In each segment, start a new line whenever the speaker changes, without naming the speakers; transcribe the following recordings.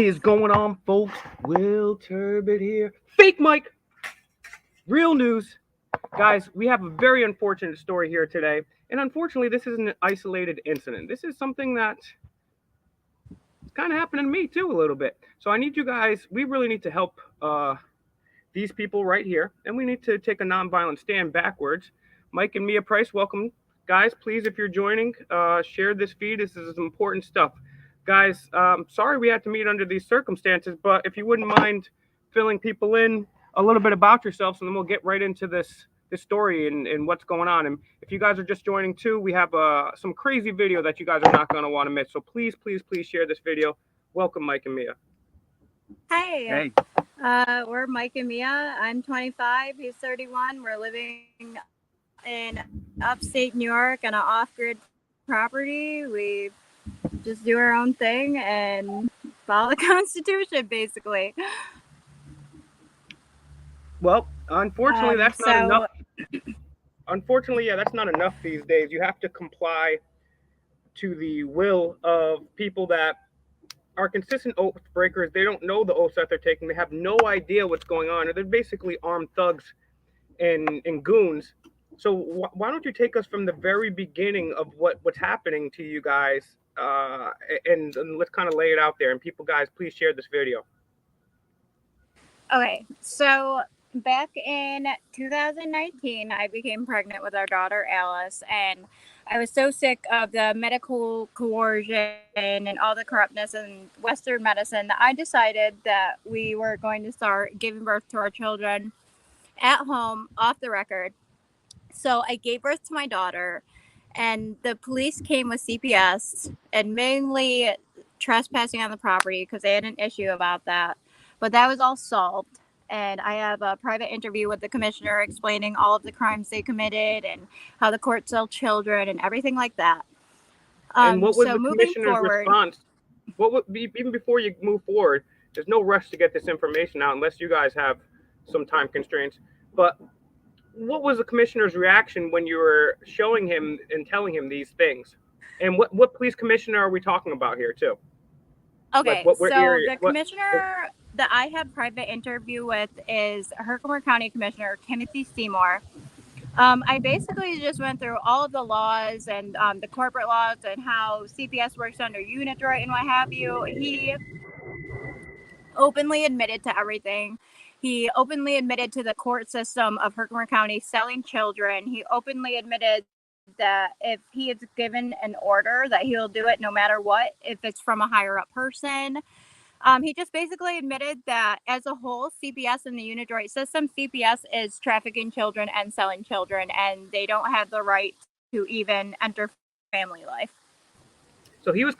is going on, folks? Will Turbot here. Fake Mike, real news. Guys, we have a very unfortunate story here today. And unfortunately, this isn't an isolated incident. This is something that kind of happened to me too, a little bit. So I need you guys, we really need to help these people right here. And we need to take a nonviolent stand backwards. Mike and Mia Price, welcome. Guys, please, if you're joining, share this feed. This is important stuff. Guys, sorry we had to meet under these circumstances, but if you wouldn't mind filling people in a little bit about yourselves, and then we'll get right into this story and what's going on. And if you guys are just joining too, we have some crazy video that you guys are not going to want to miss. So please, please, please share this video. Welcome, Mike and Mia.
Hey.
Hey.
We're Mike and Mia. I'm 25. He's 31. We're living in upstate New York on an off-grid property. We just do our own thing and follow the Constitution, basically.
Well, unfortunately, that's not enough. Unfortunately, yeah, that's not enough these days. You have to comply to the will of people that are consistent oath breakers. They don't know the oaths that they're taking. They have no idea what's going on. They're basically armed thugs and goons. So why don't you take us from the very beginning of what's happening to you guys, and let's kind of lay it out there. And people, guys, please share this video.
Okay, so back in 2019, I became pregnant with our daughter, Alice, and I was so sick of the medical coercion and all the corruptness in Western medicine that I decided that we were going to start giving birth to our children at home, off the record. So I gave birth to my daughter, and the police came with CPS and mainly trespassing on the property because they had an issue about that. But that was all solved. And I have a private interview with the commissioner explaining all of the crimes they committed and how the court sold children and everything like that.
And what was the commissioner's response? What would be, even before you move forward, there's no rush to get this information out unless you guys have some time constraints. But what was the commissioner's reaction when you were showing him and telling him these things? And what police commissioner are we talking about here too?
Okay, like the commissioner that I had private interview with is Herkimer County Commissioner Timothy Seymour. I basically just went through all of the laws and the corporate laws and how CPS works under Unidroid and what have you. He openly admitted to everything. He openly admitted to the court system of Herkimer County selling children. He openly admitted that if he is given an order that he'll do it no matter what, if it's from a higher up person. He just basically admitted that as a whole, CPS and the Unidroid system, CPS is trafficking children and selling children, and they don't have the right to even enter family life.
So he was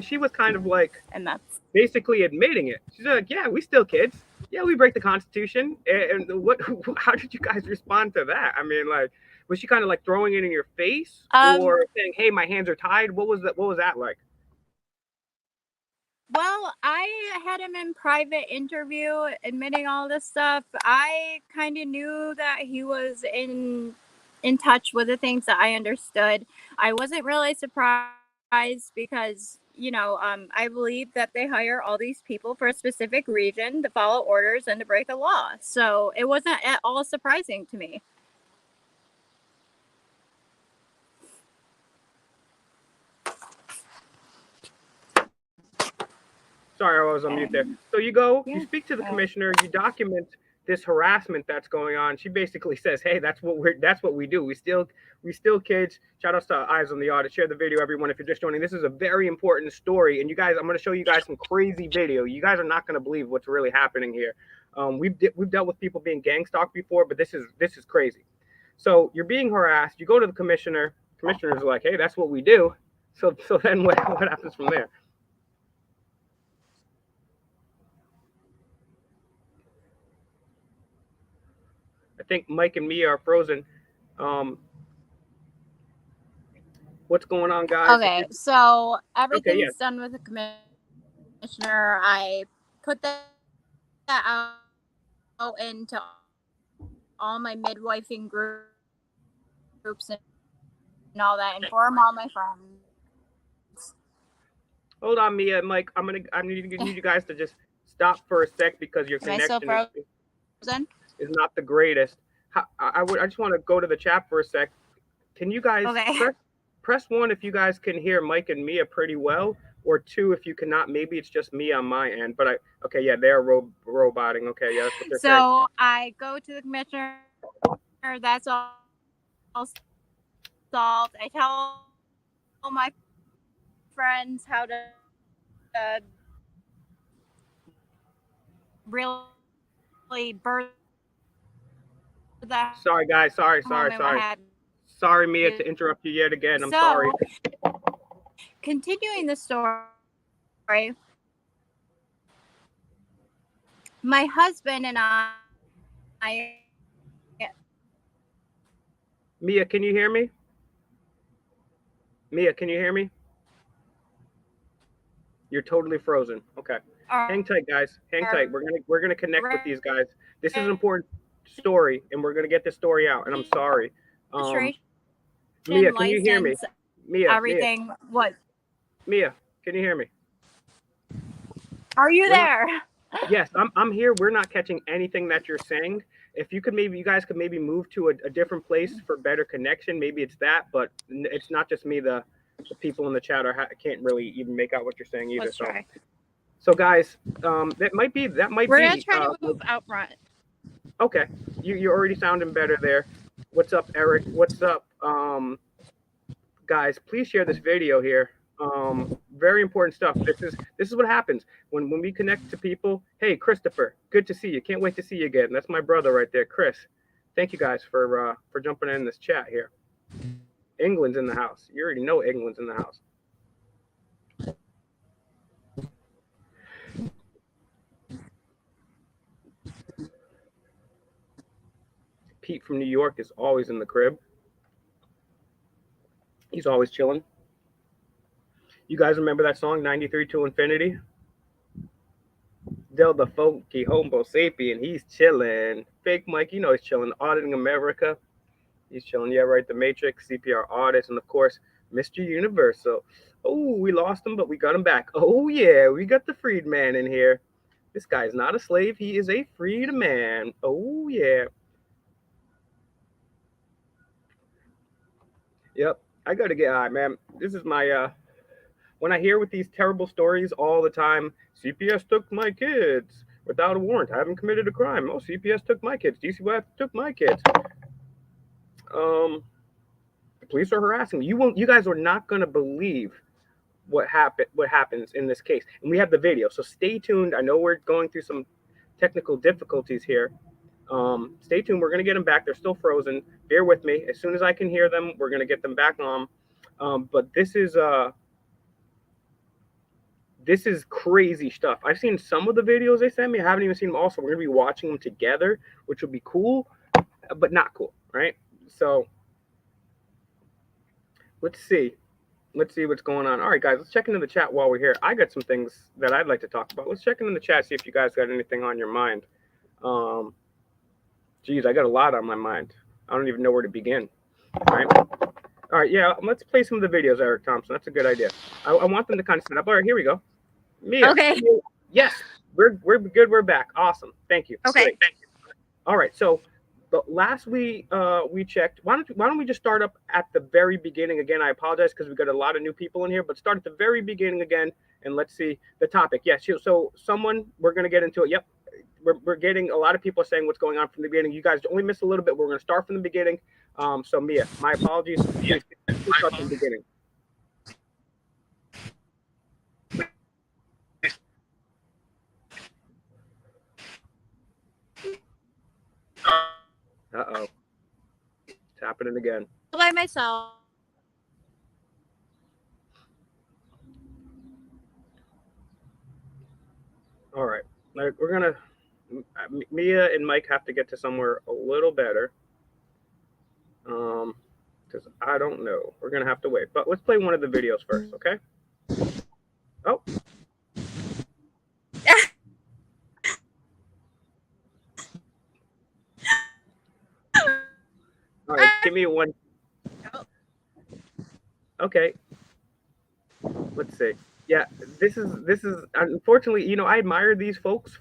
she was kind of like, and that's basically admitting it. She's like, yeah, we still kids. Yeah, we break the Constitution. And how did you guys respond to that? I mean, like, was she kind of like throwing it in your face or saying, hey, my hands are tied? What was that like?
Well, I had him in private interview admitting all this stuff. I kind of knew that he was in touch with the things that I understood. I wasn't really surprised because, I believe that they hire all these people for a specific reason to follow orders and to break the law. So it wasn't at all surprising to me.
Sorry, I was on mute there. So you speak to the commissioner, you document this harassment that's going on. She basically says, hey, that's what we do. We steal kids. Shout out to Eyes on the Audit. Share the video, everyone, if you're just joining. This is a very important story. And you guys, I'm going to show you guys some crazy video. You guys are not going to believe what's really happening here. We've dealt with people being gang stalked before, but this is crazy. So you're being harassed. You go to the commissioner. Commissioner's like, hey, that's what we do. So then what happens from there? I think Mike and Mia are frozen. What's going on, guys?
Okay, so everything's done with the commissioner. I put that out into all my midwifing groups and all that, inform all my friends.
Hold on, Mia and Mike. I need you guys to just stop for a sec because your
Am I still
connection
frozen?
is not the greatest. I just want to go to the chat for a sec. Can you guys
Okay.
press one if you guys can hear Mike and Mia pretty well, or two if you cannot. Maybe it's just me on my end. But okay, yeah, they're roboting. Okay, yeah, that's what they're saying.
So I go to the commissioner. That's all solved. I tell my friends how to really birth that
Sorry, guys. Sorry,
home and what have
sorry, Mia,
you.
to interrupt you yet again. I'm
So,
sorry.
continuing the story, my husband and I.
Mia, can you hear me? Mia, can you hear me? You're totally frozen. Okay. Hang tight, guys. Hang tight. We're gonna connect with these guys. This is an important story, and we're gonna get this story out. And I'm sorry. Mia, can you hear me? Mia,
everything. What?
Mia, can you hear me?
Are you there?
Yes, I'm here. We're not catching anything that you're saying. If you guys could maybe move to a different place for better connection. Maybe it's that, but it's not just me. The people in the chat can't really even make out what you're saying either.
Let's try.
So guys, that might be.
We're gonna try to move out front.
Okay, you're already sounding better there. What's up, Eric? What's up, guys? Please share this video here. Very important stuff. This is what happens when we connect to people. Hey, Christopher, good to see you. Can't wait to see you again. That's my brother right there, Chris. Thank you guys for jumping in this chat here. England's in the house. You already know England's in the house. Pete from New York is always in the crib. He's always chilling. You guys remember that song, 93 to Infinity? Del the funky homo sapien, he's chilling. Fake Mike, you know he's chilling. Auditing America, he's chilling. Yeah, right. The Matrix, CPR Audits, and of course, Mr. Universal. Oh, we lost him, but we got him back. Oh, yeah, we got the freed man in here. This guy's not a slave. He is a freed man. Oh, yeah. Yep. I got to get high, man. This is my, when I hear with these terrible stories all the time, CPS took my kids without a warrant. I haven't committed a crime. Oh, CPS took my kids. DCYF took my kids. The police are harassing me. You guys are not going to believe what happens in this case. And we have the video, so stay tuned. I know we're going through some technical difficulties here. Stay tuned. We're going to get them back. They're still frozen. Bear with me. As soon as I can hear them, we're going to get them back on. But this is crazy stuff. I've seen some of the videos they sent me. I haven't even seen them all, so we're going to be watching them together, which will be cool, but not cool, right? So let's see what's going on. All right, guys, let's check into the chat while we're here. I got some things that I'd like to talk about. Let's check into the chat, see if you guys got anything on your mind. Geez, I got a lot on my mind. I don't even know where to begin. All right, yeah, let's play some of the videos, Eric Thompson. That's a good idea. I want them to kind of set up. All right, here we go. Mia.
Okay.
Yes, we're good. We're back. Awesome. Thank you.
Okay.
Great. Thank you. All right, so the last we checked, why don't we just start up at the very beginning again? I apologize because we got a lot of new people in here, but start at the very beginning again, and let's see the topic. Yes, so we're going to get into it. Yep, we're getting a lot of people saying what's going on from the beginning. You guys only missed a little bit. We're going to start from the beginning. So Mia, my apologies. Please start from the beginning. Uh-oh. It's happening again.
By myself.
All right. We're going to... Mia and Mike have to get to somewhere a little better. Because I don't know. We're going to have to wait. But let's play one of the videos first, okay? Oh. All right, give me one. Okay. Let's see. Yeah, this is unfortunately, I admire these folks,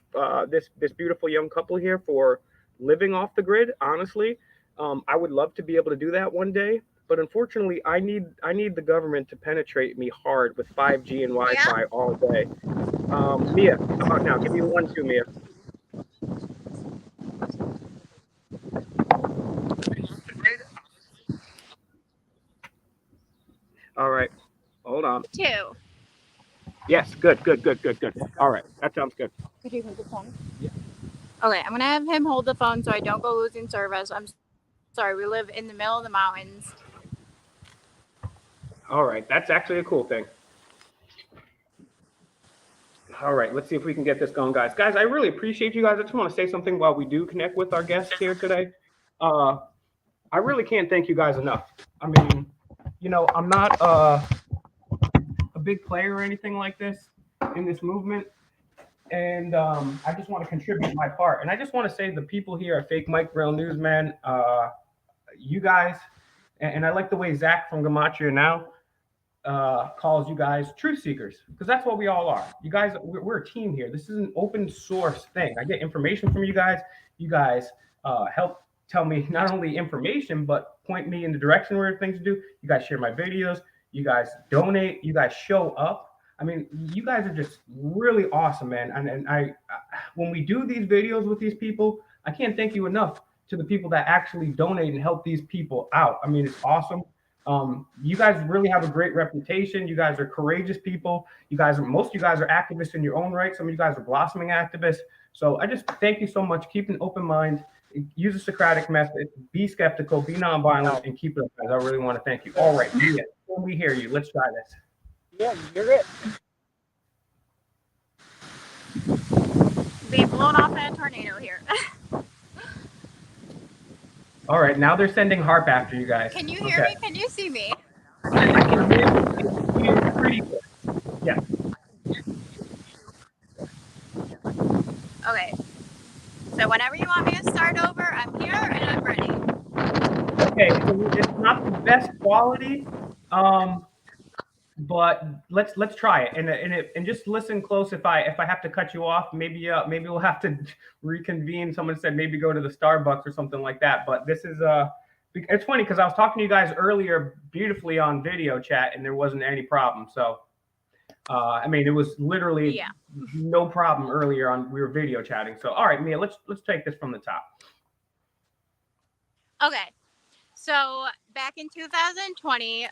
this beautiful young couple here for living off the grid. Honestly, I would love to be able to do that one day, but unfortunately, I need the government to penetrate me hard with 5G and
Yeah.
Wi-Fi all day. Mia, how about now? Give me one, two, Mia. All right, hold on.
Two.
Yes, good, good, good, good, good. All right, that sounds good.
Could you hold the phone? Okay, I'm gonna have him hold the phone so I don't go losing service. I'm sorry, we live in the middle of the mountains.
All right, that's actually a cool thing. All right, let's see if we can get this going, guys. Guys, I really appreciate you guys. I just want to say something while we do connect with our guests here today. Uh, I really can't thank you guys enough. I mean, I'm not a big player or anything like this in this movement, and I just want to contribute my part. And I just want to say the people here at Fake Mike Real Newsman, you guys, and I like the way Zach from Gematria now calls you guys truth seekers, because that's what we all are. You guys, we're a team here. This is an open source thing. I get information from you guys. You guys help tell me not only information but point me in the direction where things to do. You guys share my videos. You guys donate. You guys show up. I mean, you guys are just really awesome, man. And when we do these videos with these people, I can't thank you enough to the people that actually donate and help these people out. I mean, it's awesome. You guys really have a great reputation. You guys are courageous people. Most of you guys are activists in your own right. Some of you guys are blossoming activists. So I just thank you so much. Keep an open mind. Use the Socratic method. Be skeptical. Be nonviolent, and keep it up, guys. I really want to thank you. All right, Mia, we hear you. Let's try this.
Yeah, you're it.
Being blown off in a tornado here.
All right, now they're sending harp after you guys.
Can you hear
Okay.
me? Can you see me?
I can hear you pretty good. Yeah.
Okay. So whenever you want me to start over, I'm here and I'm ready.
Okay, so it's not the best quality, but let's try it, and just listen close. If I have to cut you off, maybe we'll have to reconvene. Someone said maybe go to the Starbucks or something like that. But this is it's funny because I was talking to you guys earlier beautifully on video chat, and there wasn't any problem. So I mean, it was literally no problem earlier on. We were video chatting. So all right, Mia, let's take this from the top.
Okay. So back in 2020,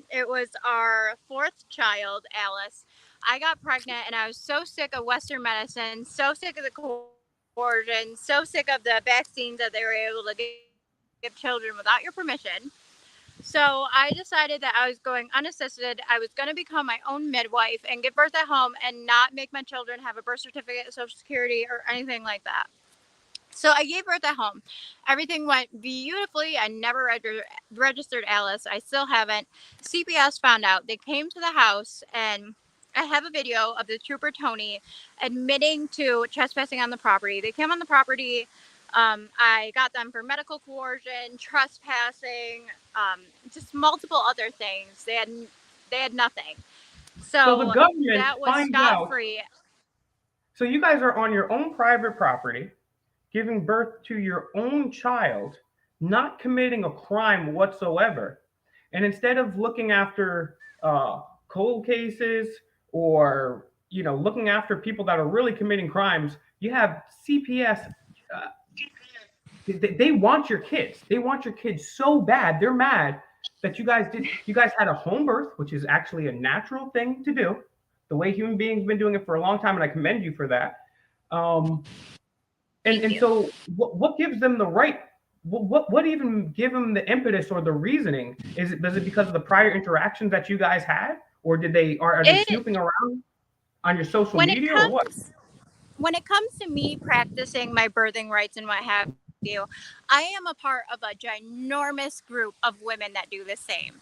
it was our fourth child, Alice. I got pregnant and I was so sick of Western medicine, so sick of the coercion, so sick of the vaccines that they were able to give children without your permission. So I decided that I was going unassisted. I was going to become my own midwife and give birth at home and not make my children have a birth certificate, Social Security, or anything like that. So I gave birth at home. Everything went beautifully. I never registered Alice. I still haven't. CPS found out. They came to the house, and I have a video of the trooper Tony admitting to trespassing on the property. They came on the property. I got them for medical coercion, trespassing, just multiple other things. They had nothing.
So the
So
government
that was
finds
scot
out.
free.
So you guys are on your own private property, giving birth to your own child, not committing a crime whatsoever. And instead of looking after cold cases or looking after people that are really committing crimes, you have CPS. Uh, they want your kids. They want your kids so bad. They're mad that you guys did. You guys had a home birth, which is actually a natural thing to do. The way human beings have been doing it for a long time, and I commend you for that. Um, and
Thank
and
you.
so what gives them the right? What even give them the impetus or the reasoning? Does it because of the prior interactions that you guys had, or are they
It
snooping around on your social
when it
media or what?
comes when it comes to me practicing my birthing rights and what have you, I am a part of a ginormous group of women that do the same.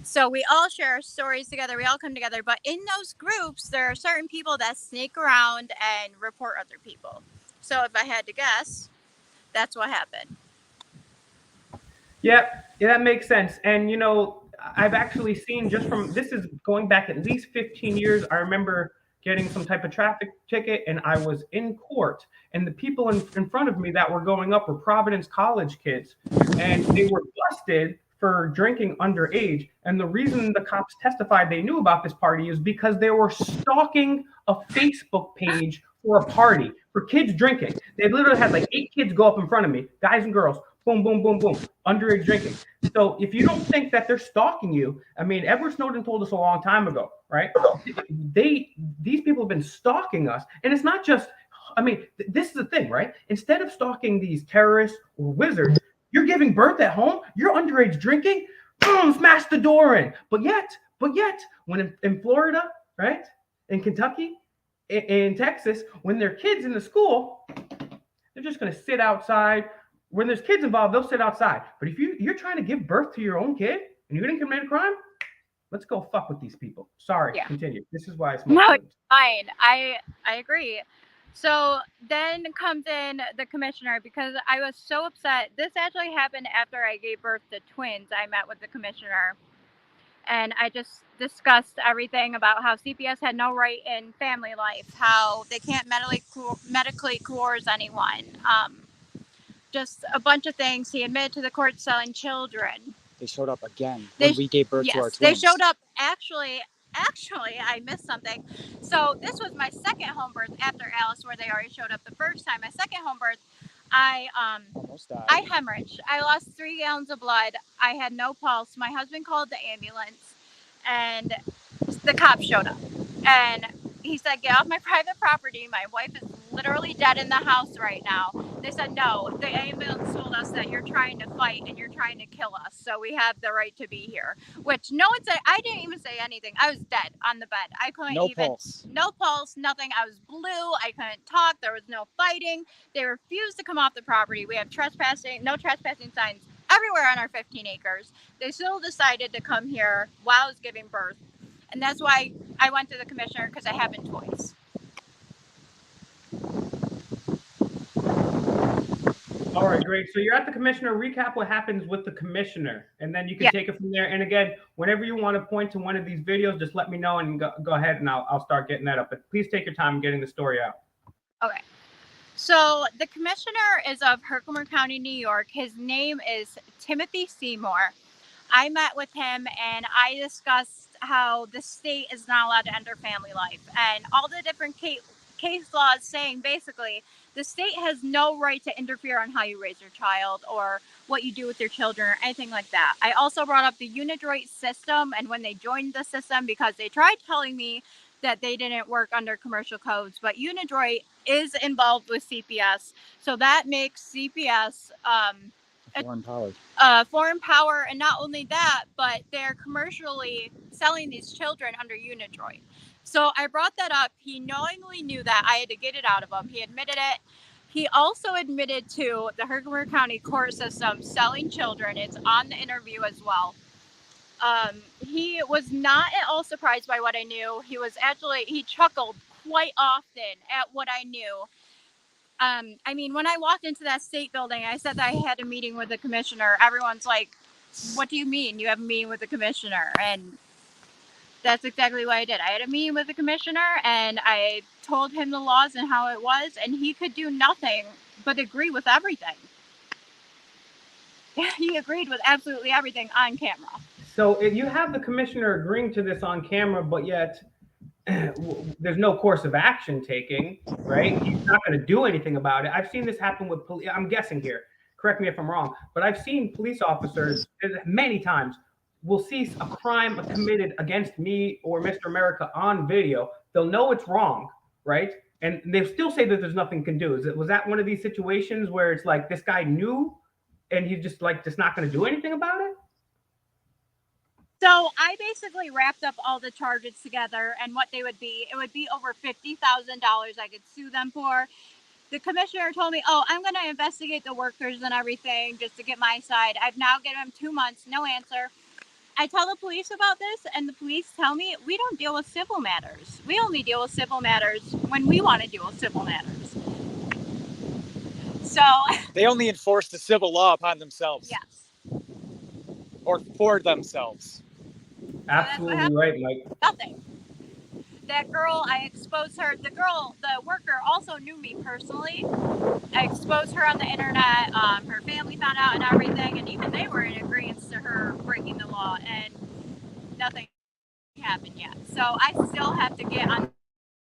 So we all share our stories together, we all come together, but in those groups, there are certain people that snake around and report other people. So if I had to guess, that's what happened.
Yeah, that makes sense. And I've actually seen just from this is going back at least 15 years. I remember getting some type of traffic ticket and I was in court and the people in front of me that were going up were Providence College kids and they were busted for drinking underage. And the reason the cops testified they knew about this party is because they were stalking a Facebook page for a party for kids drinking. They literally had like 8 kids go up in front of me, guys and girls, boom, boom, boom, boom, underage drinking. So if you don't think that they're stalking you, I mean, Edward Snowden told us a long time ago, right? These people have been stalking us, and it's not just. I mean, this is the thing, right? Instead of stalking these terrorists or wizards, you're giving birth at home. You're underage drinking. Boom, smash the door in. But yet, when in Florida, right, in Kentucky, in Texas, when there are kids in the school, they're just going to sit outside. When there's kids involved, they'll sit outside. But if you're trying to give birth to your own kid and you didn't commit a crime, let's go fuck with these people. Sorry, continue. This is why it's
no, it's fine. I agree. So then comes in the commissioner because I was so upset. This actually happened after I gave birth to twins. I met with the commissioner and I just discussed everything about how CPS had no right in family life, how they can't medically coerce anyone. Just a bunch of things. He admitted to the court selling children.
They showed up again when we gave birth to our twins.
They showed up. Actually, I missed something. So this was my second home birth after Alice, where they already showed up the first time. My second home birth, I
almost died.
I hemorrhaged. I lost 3 gallons of blood. I had no pulse. My husband called the ambulance, and the cops showed up. And he said, "Get off my private property. My wife is literally dead in the house right now." They said, "No, the ambulance told us that you're trying to fight and you're trying to kill us, so we have the right to be here." Which no one said. I didn't even say anything. I was dead on the bed. I couldn't
no pulse,
nothing. I was blue. I couldn't talk. There was no fighting. They refused to come off the property. We have no trespassing signs everywhere on our 15 acres. They still decided to come here while I was giving birth. And that's why I went to the commissioner, because it happened twice.
All right, great. So you're at the commissioner. Recap what happens with the commissioner, and then you can take it from there. And again, whenever you want to point to one of these videos, just let me know and go ahead, and I'll start getting that up. But please take your time getting the story out.
Okay. So the commissioner is of Herkimer County, New York. His name is Timothy Seymour. I met with him and I discussed how the state is not allowed to enter family life and all the different case laws saying basically the state has no right to interfere on how you raise your child or what you do with your children or anything like that. I also brought up the Unidroid system and when they joined the system, because they tried telling me that they didn't work under commercial codes, but Unidroid is involved with CPS. So that makes CPS foreign power, and not only that, but they're commercially selling these children under Unidroid. So I brought that up. He knowingly knew that. I had to get it out of him. He admitted it. He also admitted to the Herkimer County court system selling children. It's on the interview as well. He was not at all surprised by what I knew. He chuckled quite often at what I knew. I mean, when I walked into that state building, I said that I had a meeting with the commissioner. Everyone's like, "What do you mean you have a meeting with the commissioner?" And that's exactly what I did. I had a meeting with the commissioner and I told him the laws and how it was, and he could do nothing but agree with everything. He agreed with absolutely everything on camera.
So if you have the commissioner agreeing to this on camera, but yet there's no course of action taking, right? He's not going to do anything about it. I've seen this happen with police. I'm guessing here. Correct me if I'm wrong, but I've seen police officers many times will see a crime committed against me or Mr. America on video. They'll know it's wrong, right? And they still say that there's nothing can do. Was that one of these situations where it's like this guy knew and he's just not going to do anything about it?
So I basically wrapped up all the charges together and what they would be. It would be over $50,000 I could sue them for. The commissioner told me, "Oh, I'm going to investigate the workers and everything just to get my side." I've now given him 2 months, no answer. I tell the police about this and the police tell me we don't deal with civil matters. We only deal with civil matters when we want to deal with civil matters. So
they only enforce the civil law upon themselves.
Yes.
Or for themselves.
Absolutely right, Mike.
Nothing. That girl, I exposed her. The worker, also knew me personally. I exposed her on the internet. Her family found out and everything, and even they were in agreement to her breaking the law, and nothing happened yet. So I still have to get on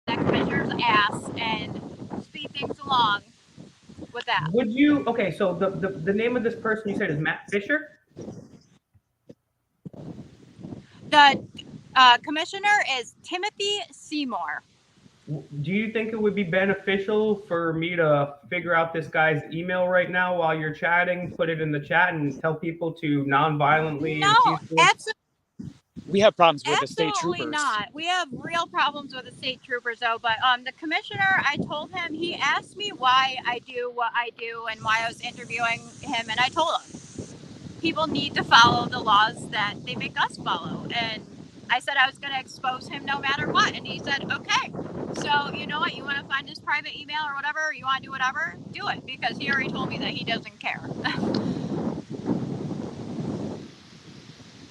that commissioner's ass and speed things along with that.
Would you? Okay, so the name of this person you said is Matt Fisher.
The commissioner is Timothy Seymour.
Do you think it would be beneficial for me to figure out this guy's email right now while you're chatting, put it in the chat, and tell people to non-violently and
No,
peacefully?
absolutely.
We have problems with the state
Absolutely
troopers.
not. We have real problems with the state troopers, though. But the commissioner, I told him, he asked me why I do what I do and why I was interviewing him, and I told him people need to follow the laws that they make us follow. And I said I was going to expose him no matter what, and he said, okay. So you know what? You want to find his private email or whatever, or you want to do whatever, do it, because he already told me that he doesn't care.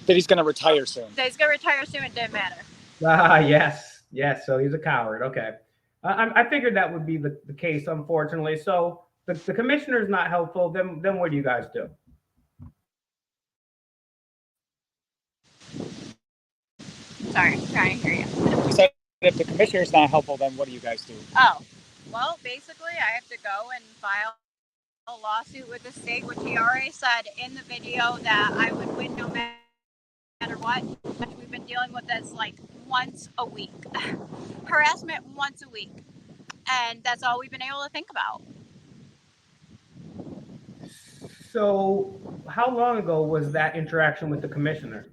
That he's going to retire soon.
That he's going to retire soon. It didn't matter.
Yes. So he's a coward. Okay. I figured that would be the case, unfortunately. So the commissioner's not helpful. Then what do you guys do?
Sorry, I'm trying to hear you.
You said if the commissioner's not helpful, then what do you guys do?
Oh, well, basically, I have to go and file a lawsuit with the state, which he already said in the video that I would win no matter what. We've been dealing with this like once a week. Harassment once a week. And that's all we've been able to think about.
So how long ago was that interaction with the commissioner?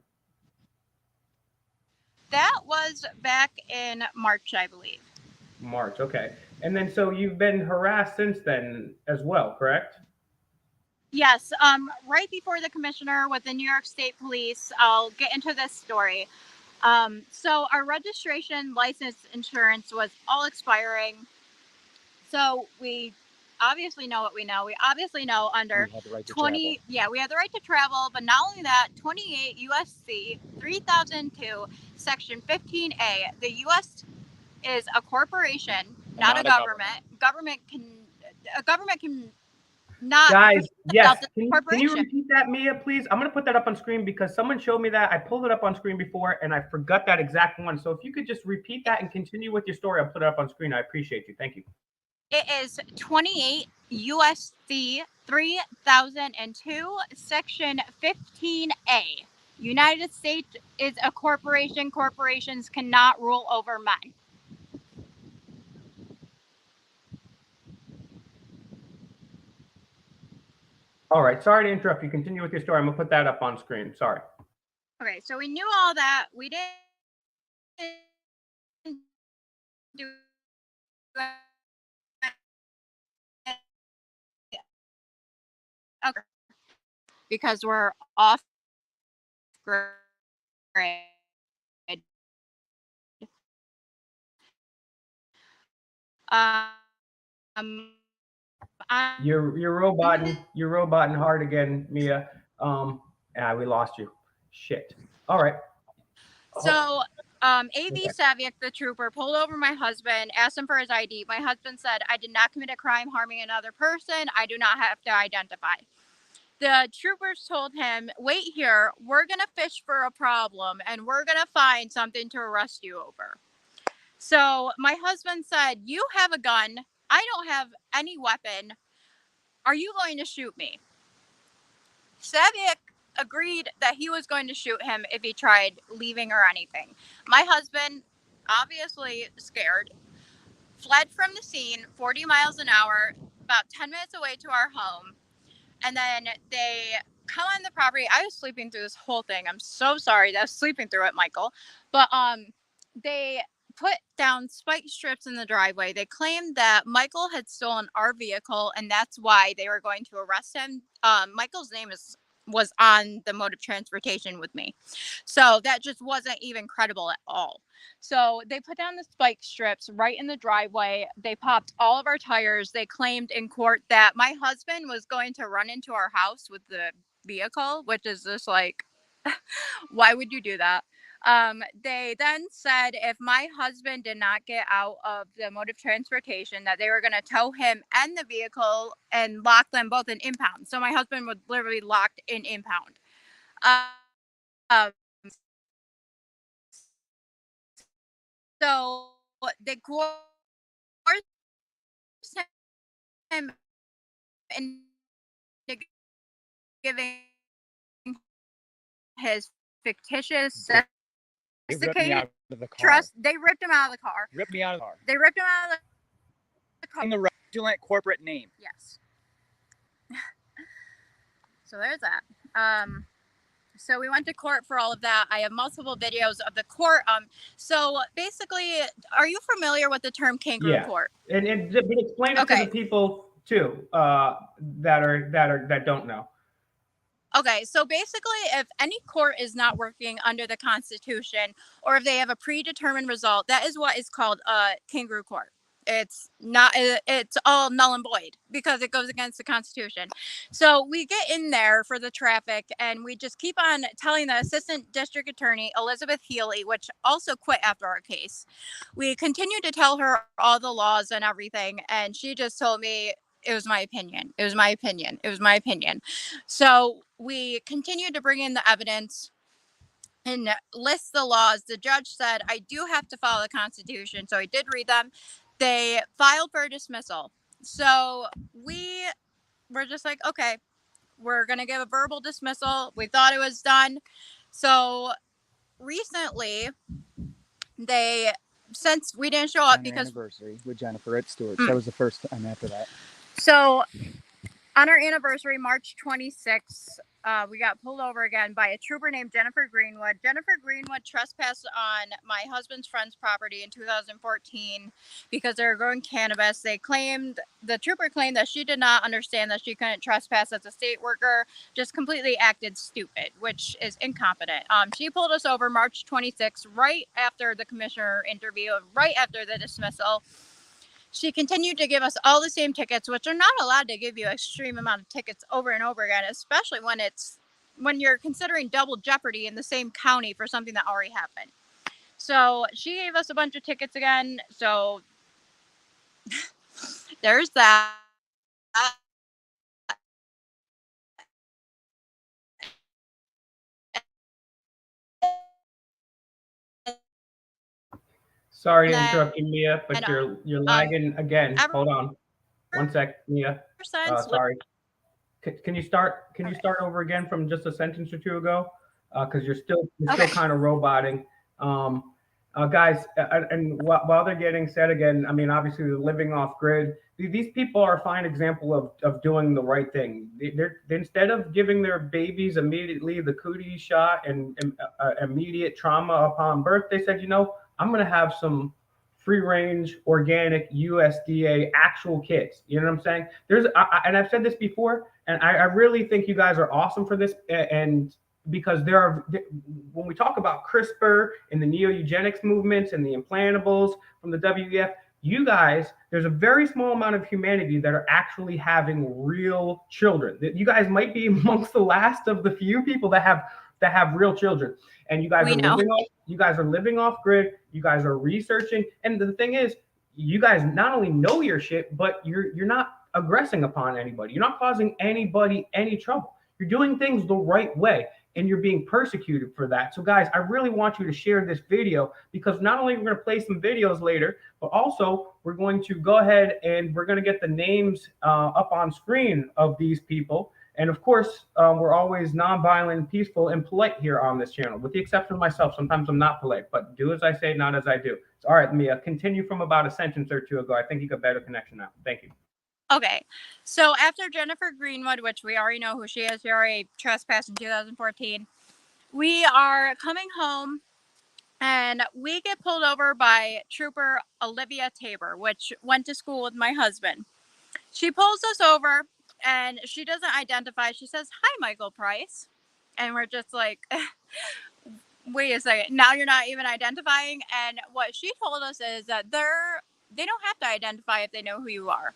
That was back in March, I believe.
March, okay. And then so you've been harassed since then as well, correct?
Yes, right before the commissioner with the New York State Police, I'll get into this story. So our registration, license, insurance was all expiring. So we obviously know what we know. We obviously know under
We have the right to
20,
travel.
yeah, we have the right to travel, but not only that, 28 USC 3002, section 15A, the US is a corporation, not a government. A government can not.
Guys, yes. Can you
corporation.
repeat that, Mia, please? I'm going to put that up on screen because someone showed me that. I pulled it up on screen before and I forgot that exact one. So if you could just repeat that and continue with your story, I'll put it up on screen. I appreciate you. Thank you.
It is 28 USC 3002, section 15A. United States is a corporation. Corporations cannot rule over men.
All right. Sorry to interrupt you. Continue with your story. I'm going to put that up on screen. Sorry.
Okay, so we knew all that. We didn't do okay, because we're off grid.
You're roboting hard again, Mia. We lost you. Shit. All right.
So A.V. Saviak, the trooper, pulled over my husband, asked him for his ID. My husband said, I did not commit a crime harming another person. I do not have to identify. The troopers told him, wait here, we're going to fish for a problem and we're going to find something to arrest you over. So my husband said, you have a gun. I don't have any weapon. Are you going to shoot me? Saviak agreed that he was going to shoot him if he tried leaving or anything. My husband, obviously scared, fled from the scene 40 miles an hour, about 10 minutes away to our home. And then they come on the property. I was sleeping through this whole thing. I'm so sorry that I was sleeping through it, Michael. But they put down spike strips in the driveway. They claimed that Michael had stolen our vehicle, and that's why they were going to arrest him. Michael's name was on the mode of transportation with me. So that just wasn't even credible at all. So they put down the spike strips right in the driveway. They popped all of our tires. They claimed in court that my husband was going to run into our house with the vehicle, which is just like, why would you do that? They then said if my husband did not get out of the mode of transportation, that they were going to tow him and the vehicle and lock them both in impound. So my husband was literally locked in impound. So they coerced him into giving his fictitious
They ripped me out of the car.
trust. They ripped him out of the car.
Ripped me out of the car.
They ripped him out of the car.
In the fraudulent corporate name.
Yes. So there's that. So we went to court for all of that. I have multiple videos of the court. So basically, are you familiar with the term kangaroo court?
And but explain it to the people too that don't know.
Okay, so basically, if any court is not working under the Constitution, or if they have a predetermined result, that is what is called a kangaroo court. It's not, it's all null and void because it goes against the Constitution. So we get in there for the traffic, and we just keep on telling the Assistant District Attorney, Elizabeth Healy, which also quit after our case. We continued to tell her all the laws and everything, and she just told me, it was my opinion. It was my opinion. It was my opinion. So we continued to bring in the evidence and list the laws. The judge said, I do have to follow the Constitution. So I did read them. They filed for a dismissal. So we were just like, okay, we're going to give a verbal dismissal. We thought it was done. So recently, since we didn't show up because
anniversary with Jennifer at Stewart's. That was the first time after that.
So on our anniversary, March 26th, we got pulled over again by a trooper named Jennifer Greenwood. Jennifer Greenwood trespassed on my husband's friend's property in 2014 because they were growing cannabis. The trooper claimed that she did not understand that she couldn't trespass as a state worker, just completely acted stupid, which is incompetent. She pulled us over March 26th, right after the commissioner interview, right after the dismissal. She continued to give us all the same tickets, which are not allowed to give you an extreme amount of tickets over and over again, especially when you're considering double jeopardy in the same county for something that already happened. So she gave us a bunch of tickets again. So there's that.
Sorry to interrupt you, Mia, but you're lagging again. Hold on, 1 sec, Mia. Sorry. Can you start over again from just a sentence or two ago? Because you're still kind of roboting. Guys, and while they're getting set again, I mean, obviously they're living off grid. These people are a fine example of doing the right thing. They're instead of giving their babies immediately the cootie shot and immediate trauma upon birth, they said, I'm going to have some free range, organic, USDA, actual kids. You know what I'm saying? And I've said this before, and I really think you guys are awesome for this. And because when we talk about CRISPR and the neo-eugenics movements and the implantables from the WEF, you guys, there's a very small amount of humanity that are actually having real children. You guys might be amongst the last of the few people that have real children. And you guys are living off grid. You guys are researching. And the thing is, you guys not only know your shit, but you're not aggressing upon anybody. You're not causing anybody any trouble. You're doing things the right way, and you're being persecuted for that. So guys, I really want you to share this video, because not only we're going to play some videos later, but also we're going to go ahead and we're going to get the names up on screen of these people. And of course, we're always nonviolent, peaceful, and polite here on this channel, with the exception of myself. Sometimes I'm not polite, but do as I say, not as I do. So, all right, Mia, continue from about a sentence or two ago. I think you got better connection now. Thank you.
Okay, so after Jennifer Greenwood, which we already know who she is, she already trespassed in 2014, we are coming home, and we get pulled over by Trooper Olivia Tabor, which went to school with my husband. She pulls us over, and she doesn't identify. She says, "Hi, Michael Price." And we're just like, wait a second, now you're not even identifying? And what she told us is that they don't have to identify if they know who you are.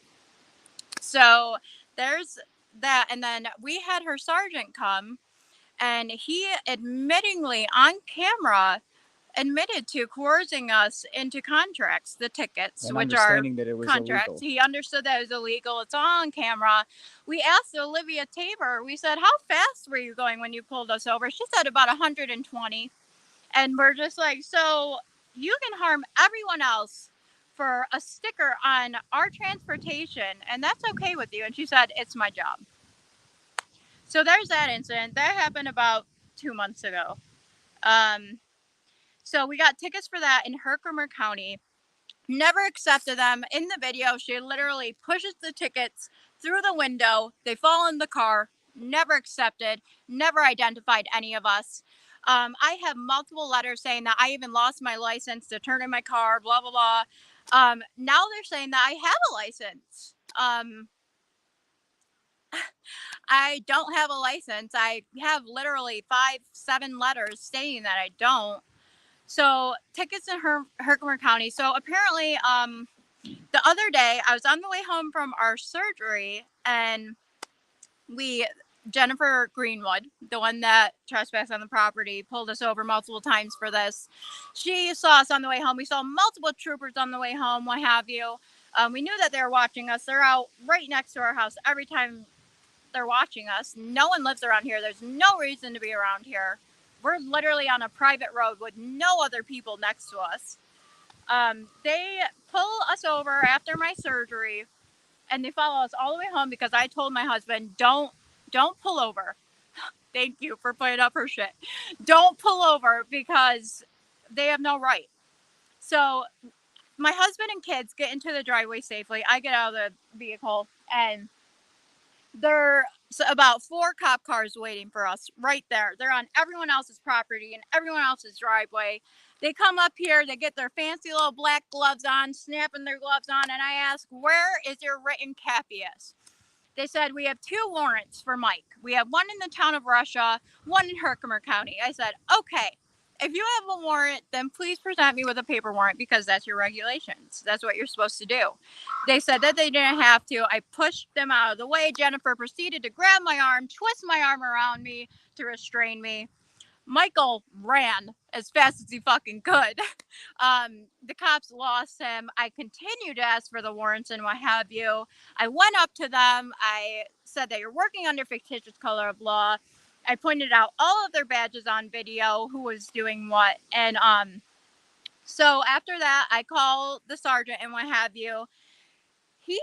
So there's that. And then we had her sergeant come, and he admittingly on camera admitted to coercing us into contracts, the tickets,
And
which are
understanding that it was
contracts.
illegal.
He understood that it was illegal. It's all on camera. We asked Olivia Tabor, we said, how fast were you going when you pulled us over? She said about 120. And we're just like, so you can harm everyone else for a sticker on our transportation, and that's okay with you. And she said, it's my job. So there's that incident. That happened about 2 months ago. So we got tickets for that in Herkimer County. Never accepted them. In the video, she literally pushes the tickets through the window. They fall in the car. Never accepted. Never identified any of us. I have multiple letters saying that I even lost my license to turn in my car, blah, blah, blah. Now they're saying that I have a license. I don't have a license. I have literally 5-7 letters stating that I don't. So tickets in Herkimer County. So apparently, the other day I was on the way home from our surgery, and Jennifer Greenwood, the one that trespassed on the property, pulled us over multiple times for this. She saw us on the way home. We saw multiple troopers on the way home, what have you. We knew that they were watching us. They're out right next to our house every time they're watching us. No one lives around here. There's no reason to be around here. We're literally on a private road with no other people next to us. They pull us over after my surgery, and they follow us all the way home because I told my husband, don't pull over. Thank you for putting up her shit. Don't pull over because they have no right. So my husband and kids get into the driveway safely. I get out of the vehicle, and there's about 4 cop cars waiting for us right there. They're on everyone else's property and everyone else's driveway. They come up here, they get their fancy little black gloves on, snapping their gloves on, and I ask, where is your written capias? They said, we have 2 warrants for Mike. We have one in the town of Russia, one in Herkimer County. I said, okay, if you have a warrant, then please present me with a paper warrant because that's your regulations. That's what you're supposed to do. They said that they didn't have to. I pushed them out of the way. Jennifer proceeded to grab my arm, twist my arm around me to restrain me. Michael ran as fast as he fucking could. The cops lost him. I continued to ask for the warrants and what have you. I went up to them. I said that you're working under fictitious color of law. I pointed out all of their badges on video, who was doing what. And so after that, I called the sergeant and what have you. He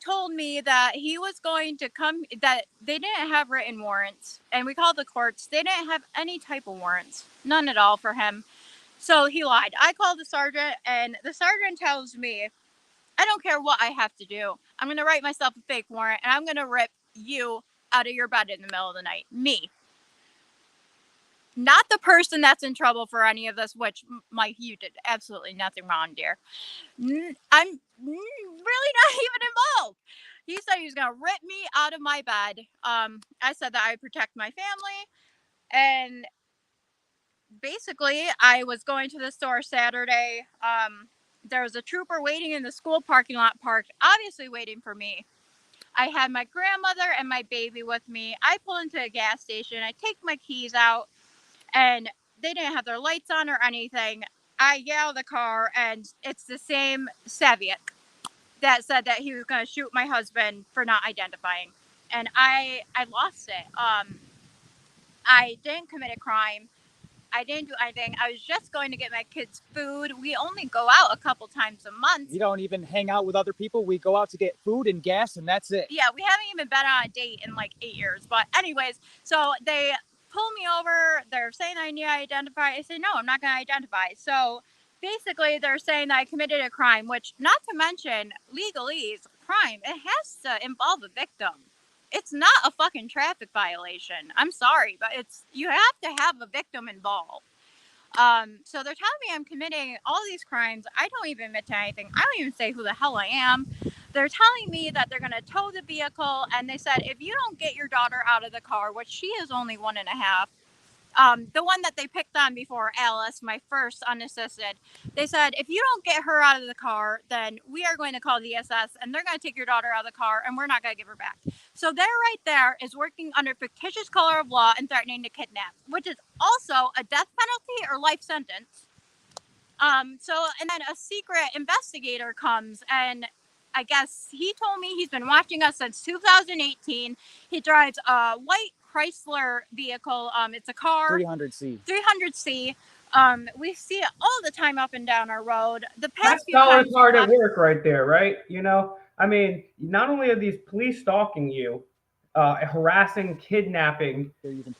told me that he was going to come, that they didn't have written warrants. And we called the courts. They didn't have any type of warrants. None at all for him. So he lied. I called the sergeant, and the sergeant tells me, I don't care what I have to do. I'm going to write myself a fake warrant, and I'm going to rip you out of your bed in the middle of the night. Me. Not the person that's in trouble for any of this, which, Mike, you did absolutely nothing wrong, dear. I'm really not even involved. He said he was going to rip me out of my bed. I said that I would protect my family. And basically, I was going to the store Saturday. There was a trooper waiting in the school parking lot, parked, obviously waiting for me. I had my grandmother and my baby with me. I pull into a gas station. I take my keys out, and they didn't have their lights on or anything. I get out of the car, and it's the same Saviak that said that he was going to shoot my husband for not identifying. And I lost it. I didn't commit a crime. I didn't do anything. I was just going to get my kids food. We only go out a couple times a month.
You don't even hang out with other people. We go out to get food and gas, and that's it.
Yeah, we haven't even been on a date in like 8 years. But anyways, so they pull me over. They're saying I need to identify. I say, no, I'm not going to identify. So basically, they're saying that I committed a crime, which, not to mention, legalese, crime, it has to involve a victim. It's not a fucking traffic violation. I'm sorry, but you have to have a victim involved. So they're telling me I'm committing all these crimes. I don't even admit to anything. I don't even say who the hell I am. They're telling me that they're going to tow the vehicle. And they said, if you don't get your daughter out of the car, which she is only 1.5, the one that they picked on before, Alice, my first unassisted, they said, if you don't get her out of the car, then we are going to call the SS, and they're going to take your daughter out of the car, and we're not going to give her back. So there right there is working under fictitious color of law and threatening to kidnap, which is also a death penalty or life sentence. And then a secret investigator comes, and I guess he told me he's been watching us since 2018. He drives a white Chrysler vehicle. It's a car.
300C.
300C. We see it all the time up and down our road. The
That's
past few
dollars
times
hard at work right there, right? You know, I mean, not only are these police stalking you, harassing, kidnapping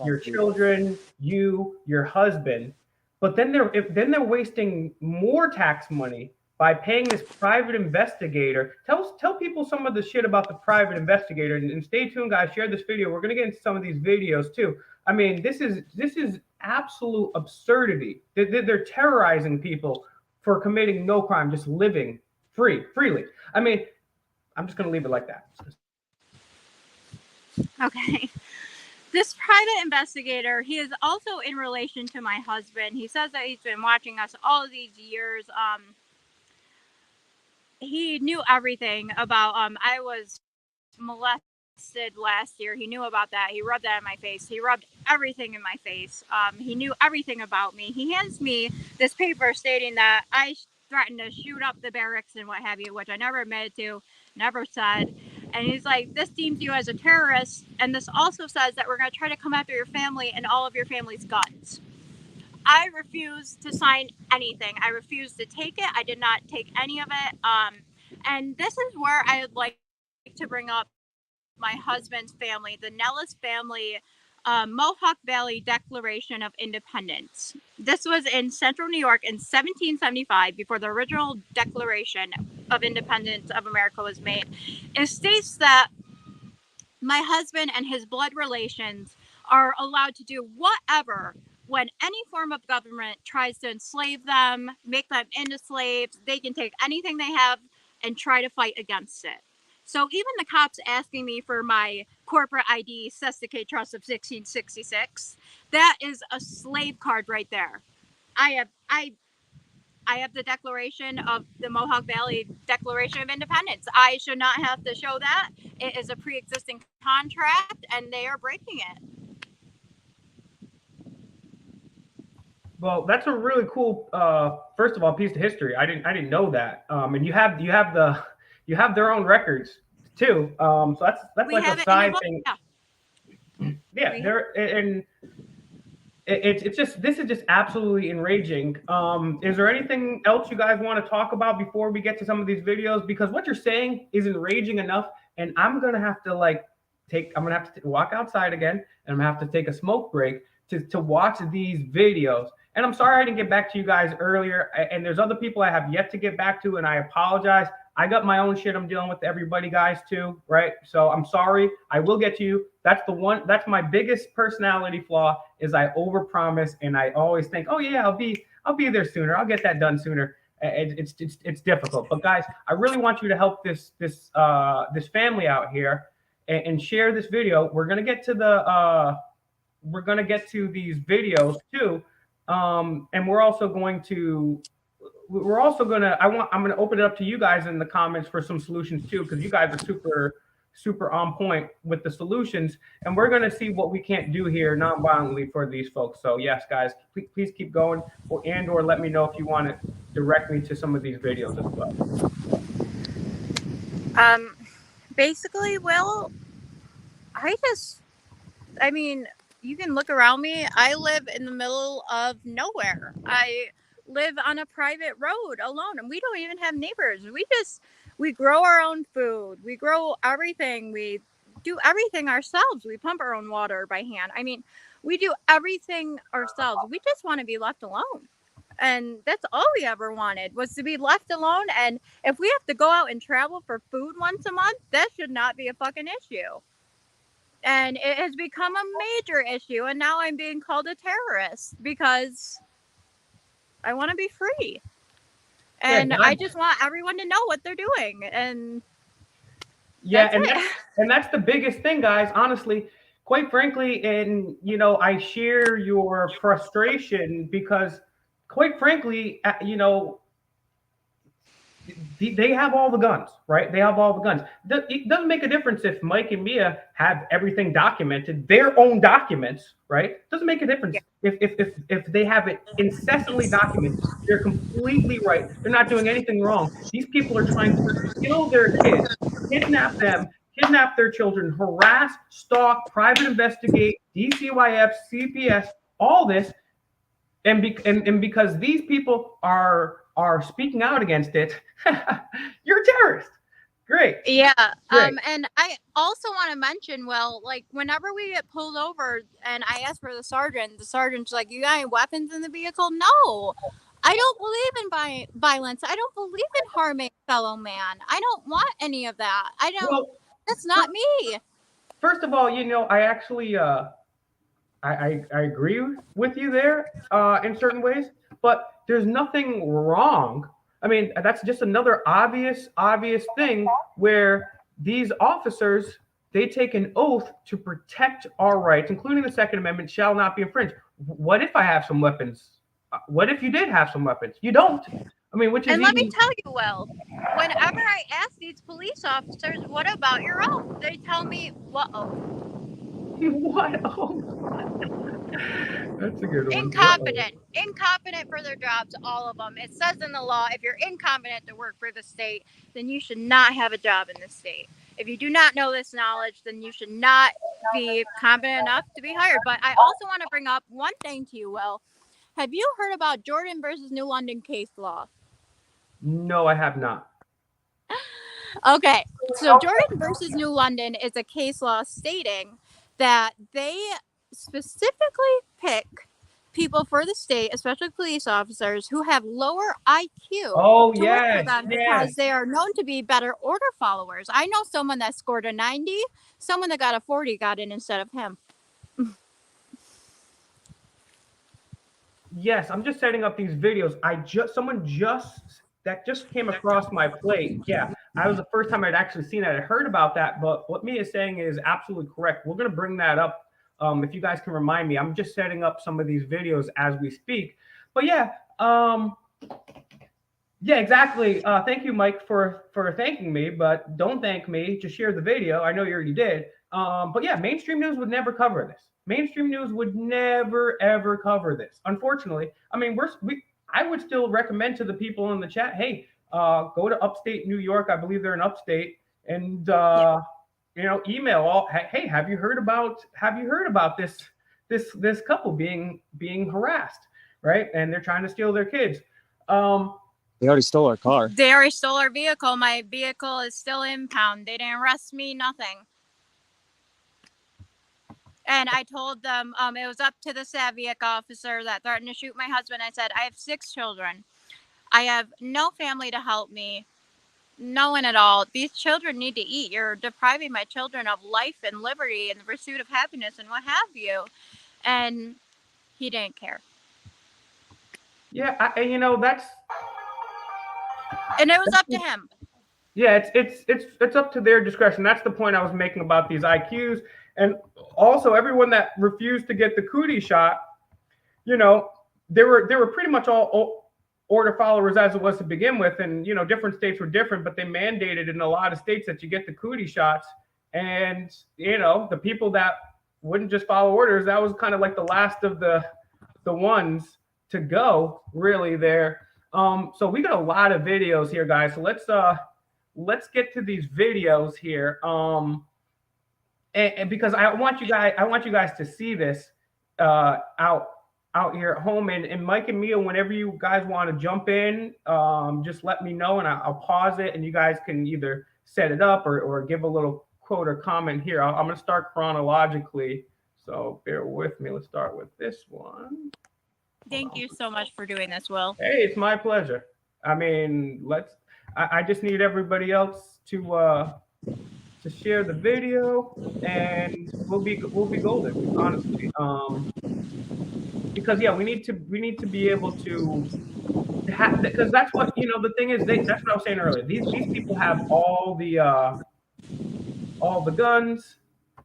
your children, you, your husband, but then they're wasting more tax money by paying this private investigator. Tell people some of the shit about the private investigator, and stay tuned, guys. Share this video. We're gonna get into some of these videos too. I mean, this is absolute absurdity. They're terrorizing people for committing no crime, just living freely. I mean, I'm just gonna leave it like that.
Okay. This private investigator, he is also in relation to my husband. He says that he's been watching us all of these years. He knew everything about I was molested last year. He knew about that. He rubbed that in my face. He rubbed everything in my face. He knew everything about me. He hands me this paper stating that I threatened to shoot up the barracks and what have you, which I never admitted to, never said. And he's like, this deems you as a terrorist, and this also says that we're going to try to come after your family and all of your family's guns. I refuse to sign anything. I refuse to take it. I did not take any of it. And this is where I would like to bring up my husband's family, the Nellis family, Mohawk Valley Declaration of Independence. This was in central New York in 1775, before the original Declaration of Independence of America was made. It states that my husband and his blood relations are allowed to do whatever when any form of government tries to enslave them, make them into slaves. They can take anything they have and try to fight against it. So even the cops asking me for my corporate ID, Sesticate Trust of 1666, that is a slave card right there. I have the Declaration of the Mohawk Valley Declaration of Independence. I should not have to show that. It is a pre-existing contract, and they are breaking it.
Well, that's a really cool, first of all, piece of history. I didn't know that. And you have their own records too. So that's
We
like
have
a
it in the
side
book.
thing.
Yeah.
Yeah, there and it's just, this is just absolutely enraging. Is there anything else you guys want to talk about before we get to some of these videos? Because what you're saying is enraging enough, and I'm gonna have to walk outside again, and I'm gonna have to take a smoke break to watch these videos. And I'm sorry I didn't get back to you guys earlier. And there's other people I have yet to get back to, and I apologize. I got my own shit I'm dealing with, everybody, guys, too, right? So I'm sorry. I will get to you. That's my biggest personality flaw, is I overpromise, and I always think, oh yeah, I'll be there sooner. I'll get that done sooner. It's difficult. But guys, I really want you to help this family out here, and share this video. We're gonna get to these videos too. And I'm gonna open it up to you guys in the comments for some solutions too, because you guys are super on point with the solutions, and we're gonna see what we can't do here non-violently for these folks. So yes, guys, please keep going, or let me know if you want to direct me to some of these videos as well.
Basically, Will, I mean, you can look around me. I live in the middle of nowhere. I live on a private road alone, and we don't even have neighbors. We grow our own food. We grow everything. We do everything ourselves. We pump our own water by hand. I mean, we do everything ourselves. We just want to be left alone. And that's all we ever wanted, was to be left alone. And if we have to go out and travel for food once a month, that should not be a fucking issue. And it has become a major issue, and now I'm being called a terrorist because I want to be free. And
Yeah,
I just want everyone to know what they're doing. And
yeah,
that's
and that's the biggest thing, guys. Honestly, quite frankly, and I share your frustration, because, quite frankly, they have all the guns, right? They have all the guns. It doesn't make a difference if Mike and Mia have everything documented, their own documents, right? Doesn't make a difference
Yeah.
if they have it incessantly documented. They're completely right. They're not doing anything wrong. These people are trying to kill their kids, kidnap them, kidnap their children, harass, stalk, private investigate, DCYF, CPS, all this, and because these people are speaking out against it, you're a terrorist. Great,
Yeah.
great.
And I also want to mention, well, like whenever we get pulled over and I ask for the sergeant's like, "You got any weapons in the vehicle?" No. I don't believe in violence. I don't believe in harming fellow man. I don't want any of that. I don't.
Well,
That's not me.
first of all, I actually I agree with you there in certain ways, but there's nothing wrong. I mean, that's just another obvious thing where these officers, they take an oath to protect our rights, including the Second Amendment shall not be infringed. What if I have some weapons? What if you did have some weapons? You don't. I mean, which is
And let me
even
tell you, Will, whenever I ask these police officers, "What about your oath?" they tell me, "What oath?"
what? Oh, that's a good one. Uh-oh.
Incompetent for their jobs, all of them. It says in the law, if you're incompetent to work for the state, then you should not have a job in the state. If you do not know this knowledge, then you should not be competent enough to be hired. But I also want to bring up one thing to you, Will. Have you heard about Jordan versus New London case law?
No, I have not.
Okay, so Jordan versus New London is a case law stating that they specifically pick people for the state, especially police officers, who have lower IQ
Oh
to work for
yes,
them
yes.
because they are known to be better order followers. I know someone that scored a 90, someone that got a 40 got in instead of him.
Yes, I'm just setting up these videos. Someone just that just came across my plate. Yeah, I was the first time I'd actually seen that. I heard about that, but what Mia is saying is absolutely correct. We're gonna bring that up. If you guys can remind me, I'm just setting up some of these videos as we speak. But yeah, yeah, exactly. Thank you, Mike, for thanking me, but don't thank me. Just share the video. I know you already did. But yeah, mainstream news would never cover this. Mainstream news would never ever cover this. Unfortunately, I mean, I would still recommend to the people in the chat, hey, go to upstate New York. I believe they're in upstate, and email all. Hey, have you heard about this couple being harassed, right? And they're trying to steal their kids.
They already stole our car.
They already stole our vehicle. My vehicle is still impound. They didn't arrest me, nothing. And I told them it was up to the Saviak officer that threatened to shoot my husband. I said, I have 6 children. I have no family to help me. No one at all. These children need to eat. You're depriving my children of life and liberty and the pursuit of happiness and what have you. And he didn't care.
Yeah, that's
And it was up to him.
yeah, it's up to their discretion. That's the point I was making about these IQs, and also everyone that refused to get the cootie shot. You know, they were pretty much all order followers as it was to begin with, and different states were different, but they mandated in a lot of states that you get the cootie shots, and the people that wouldn't just follow orders, that was kind of like the last of the ones to go really there. So we got a lot of videos here, guys. So let's get to these videos here. And because I want you guys to see this out here at home. And Mike and Mia, whenever you guys want to jump in, just let me know and I'll pause it and you guys can either set it up or give a little quote or comment here. I'm going to start chronologically. So bear with me. Let's start with this one.
Thank you so much for doing this, Will.
Hey, it's my pleasure. I mean, I just need everybody else to share the video, and we'll be golden, honestly. Because yeah, we need to be able to because that's what the thing is. That's what I was saying earlier. These people have all the guns.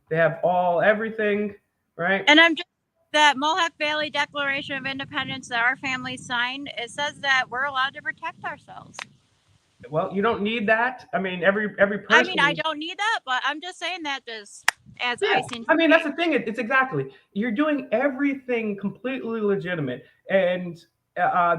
They have everything, right?
And I'm just that Mohawk Valley Declaration of Independence that our family signed. It says that we're allowed to protect ourselves.
Well, you don't need that. I mean, every person.
I mean, I don't need that, but I'm just saying that just as
Yeah,
icing to
I mean
the
that's the
cake.
thing. It's exactly you're doing everything completely legitimate, and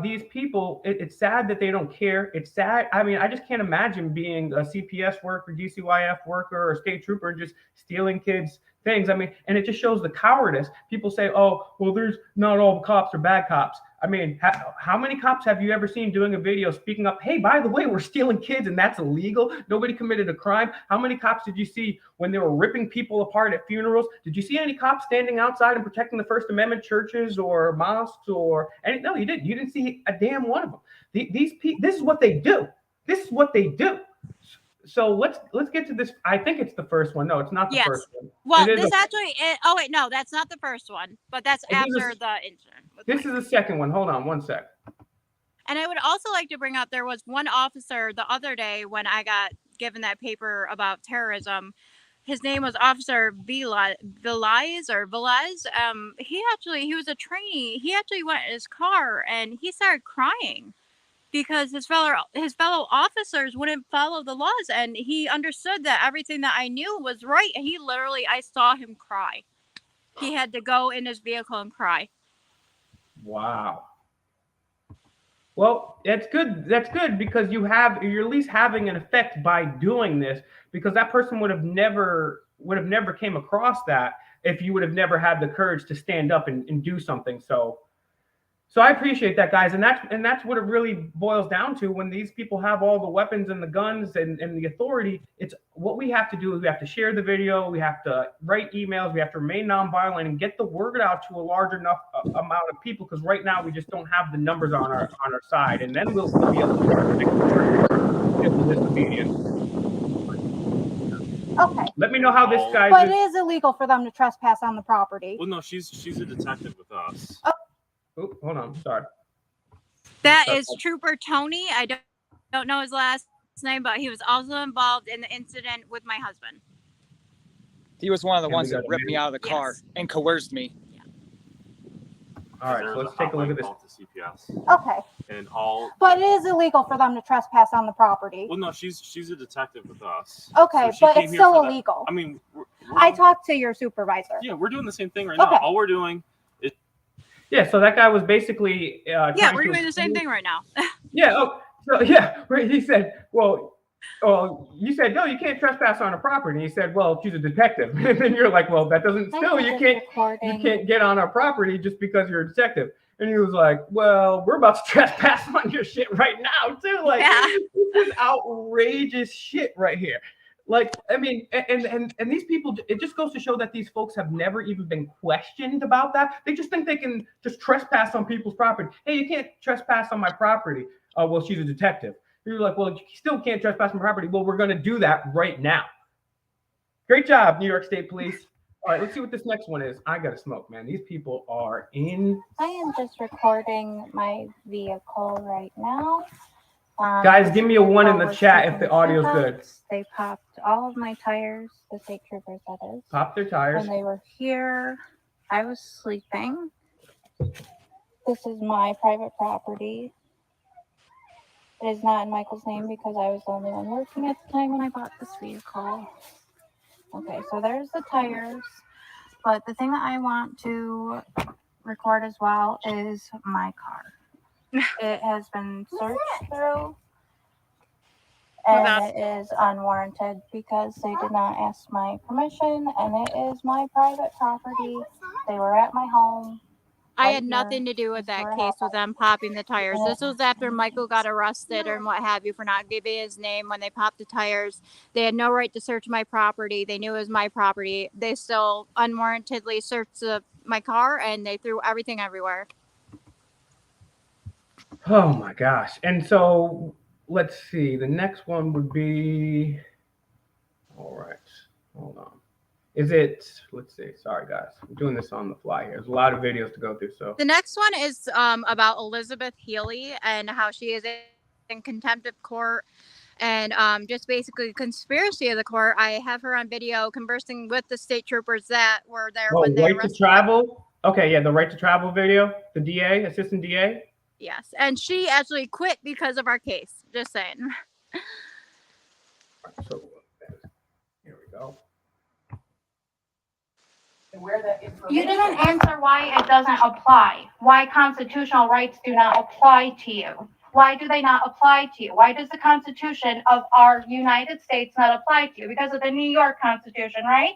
these people. It's sad that they don't care. It's sad. I mean, I just can't imagine being a CPS worker, DCYF worker, or state trooper and just stealing kids' things. I mean, and it just shows the cowardice. People say, "Oh, well, there's not all cops are bad cops." I mean, how many cops have you ever seen doing a video speaking up? Hey, by the way, we're stealing kids and that's illegal. Nobody committed a crime. How many cops did you see when they were ripping people apart at funerals? Did you see any cops standing outside and protecting the First Amendment churches or mosques or any? No, you didn't. You didn't see a damn one of them. These people, this is what they do. This is what they do. So let's get to this. I think it's the first one. No, it's not the
Yes.
first one.
Well,
It is
this actually. Oh wait, no, that's not the first one, but that's after the incident.
This is the second one. Hold on one sec.
And I would also like to bring up there was one officer the other day when I got given that paper about terrorism. His name was Officer Velez. He was a trainee. He actually went in his car and he started crying because his fellow officers wouldn't follow the laws, and he understood that everything that I knew was right. I saw him cry. He had to go in his vehicle and cry.
Wow. Well, that's good. That's good because you're at least having an effect by doing this because that person would have never came across that if you would have never had the courage to stand up and do something. So I appreciate that, guys, and that's what it really boils down to when these people have all the weapons and the guns and the authority. It's what we have to do is we have to share the video, we have to write emails, we have to remain nonviolent and get the word out to a large enough amount of people. Because right now we just don't have the numbers on our side, and then we'll be able to disobedience.
Okay.
Let me know how this guy.
But it is illegal for them to trespass on the property.
Well, no, she's a detective with us.
Oh, hold on. Sorry.
That is Trooper Tony. I don't know his last name, but he was also involved in the incident with my husband.
He was one of the
Yeah,
ones
we got
that
a
ripped me out of the car
Yes.
and coerced me.
All right, so let's take a look at this.
To CPS
Okay.
and all.
But it is illegal for them to trespass on the property.
Well, no, she's a detective with us.
Okay,
So she
but
came
it's
here for
still
that.
illegal.
I mean,
I talked to your supervisor.
Yeah, we're doing the same thing right
Okay.
now. All we're doing.
Yeah, so that guy was basically.
Yeah, we're doing the same thing right now.
Yeah. Oh, so yeah, right. He said, "Well, you said no, you can't trespass on a property." And he said, "Well, she's a detective," and then you're like, "Well, that doesn't. Still, you can't get on our property just because you're a detective." And he was like, "Well, we're about to trespass on your shit right now too. Like,
Yeah.
this is outrageous shit right here." Like, I mean, and these people, it just goes to show that these folks have never even been questioned about that. They just think they can just trespass on people's property. Hey, you can't trespass on my property. Oh, well, she's a detective. You're like, well, you still can't trespass on my property. Well, we're going to do that right now. Great job, New York State Police. All right, let's see what this next one is. I got to smoke, man. These people are in.
I am just recording my vehicle right now.
Guys, give me a 1 in the chat if the audio's good.
They popped all of my tires, the state troopers, that is.
Pop their tires.
When they were here, I was sleeping. This is my private property. It is not in Michael's name because I was the only one working at the time when I bought this vehicle. Okay, so there's the tires. But the thing that I want to record as well is my car. It has been searched through, and it is unwarranted because they did not ask my permission, and it is my private property. They were at my home.
I had nothing to do with that case with them popping the tires. This was after Michael got arrested and what have you for not giving his name when they popped the tires. They had no right to search my property. They knew it was my property. They still unwarrantedly searched my car and they threw everything everywhere.
Oh my gosh. And so let's see. The next one would be. All right. Hold on. Is it? Let's see. Sorry, guys. I'm doing this on the fly here. There's a lot of videos to go through. So
the next one is about Elizabeth Healy and how she is in contempt of court and just basically conspiracy of the court. I have her on video conversing with the state troopers that were there when they
arrested. Right to travel. Okay, yeah, the right to travel video. The DA, assistant DA.
Yes, and she actually quit because of our case. Just saying.
So here we go.
You didn't answer why it doesn't apply. Why constitutional rights do not apply to you. Why do they not apply to you? Why does the Constitution of our United States not apply to you? Because of the New York Constitution, right?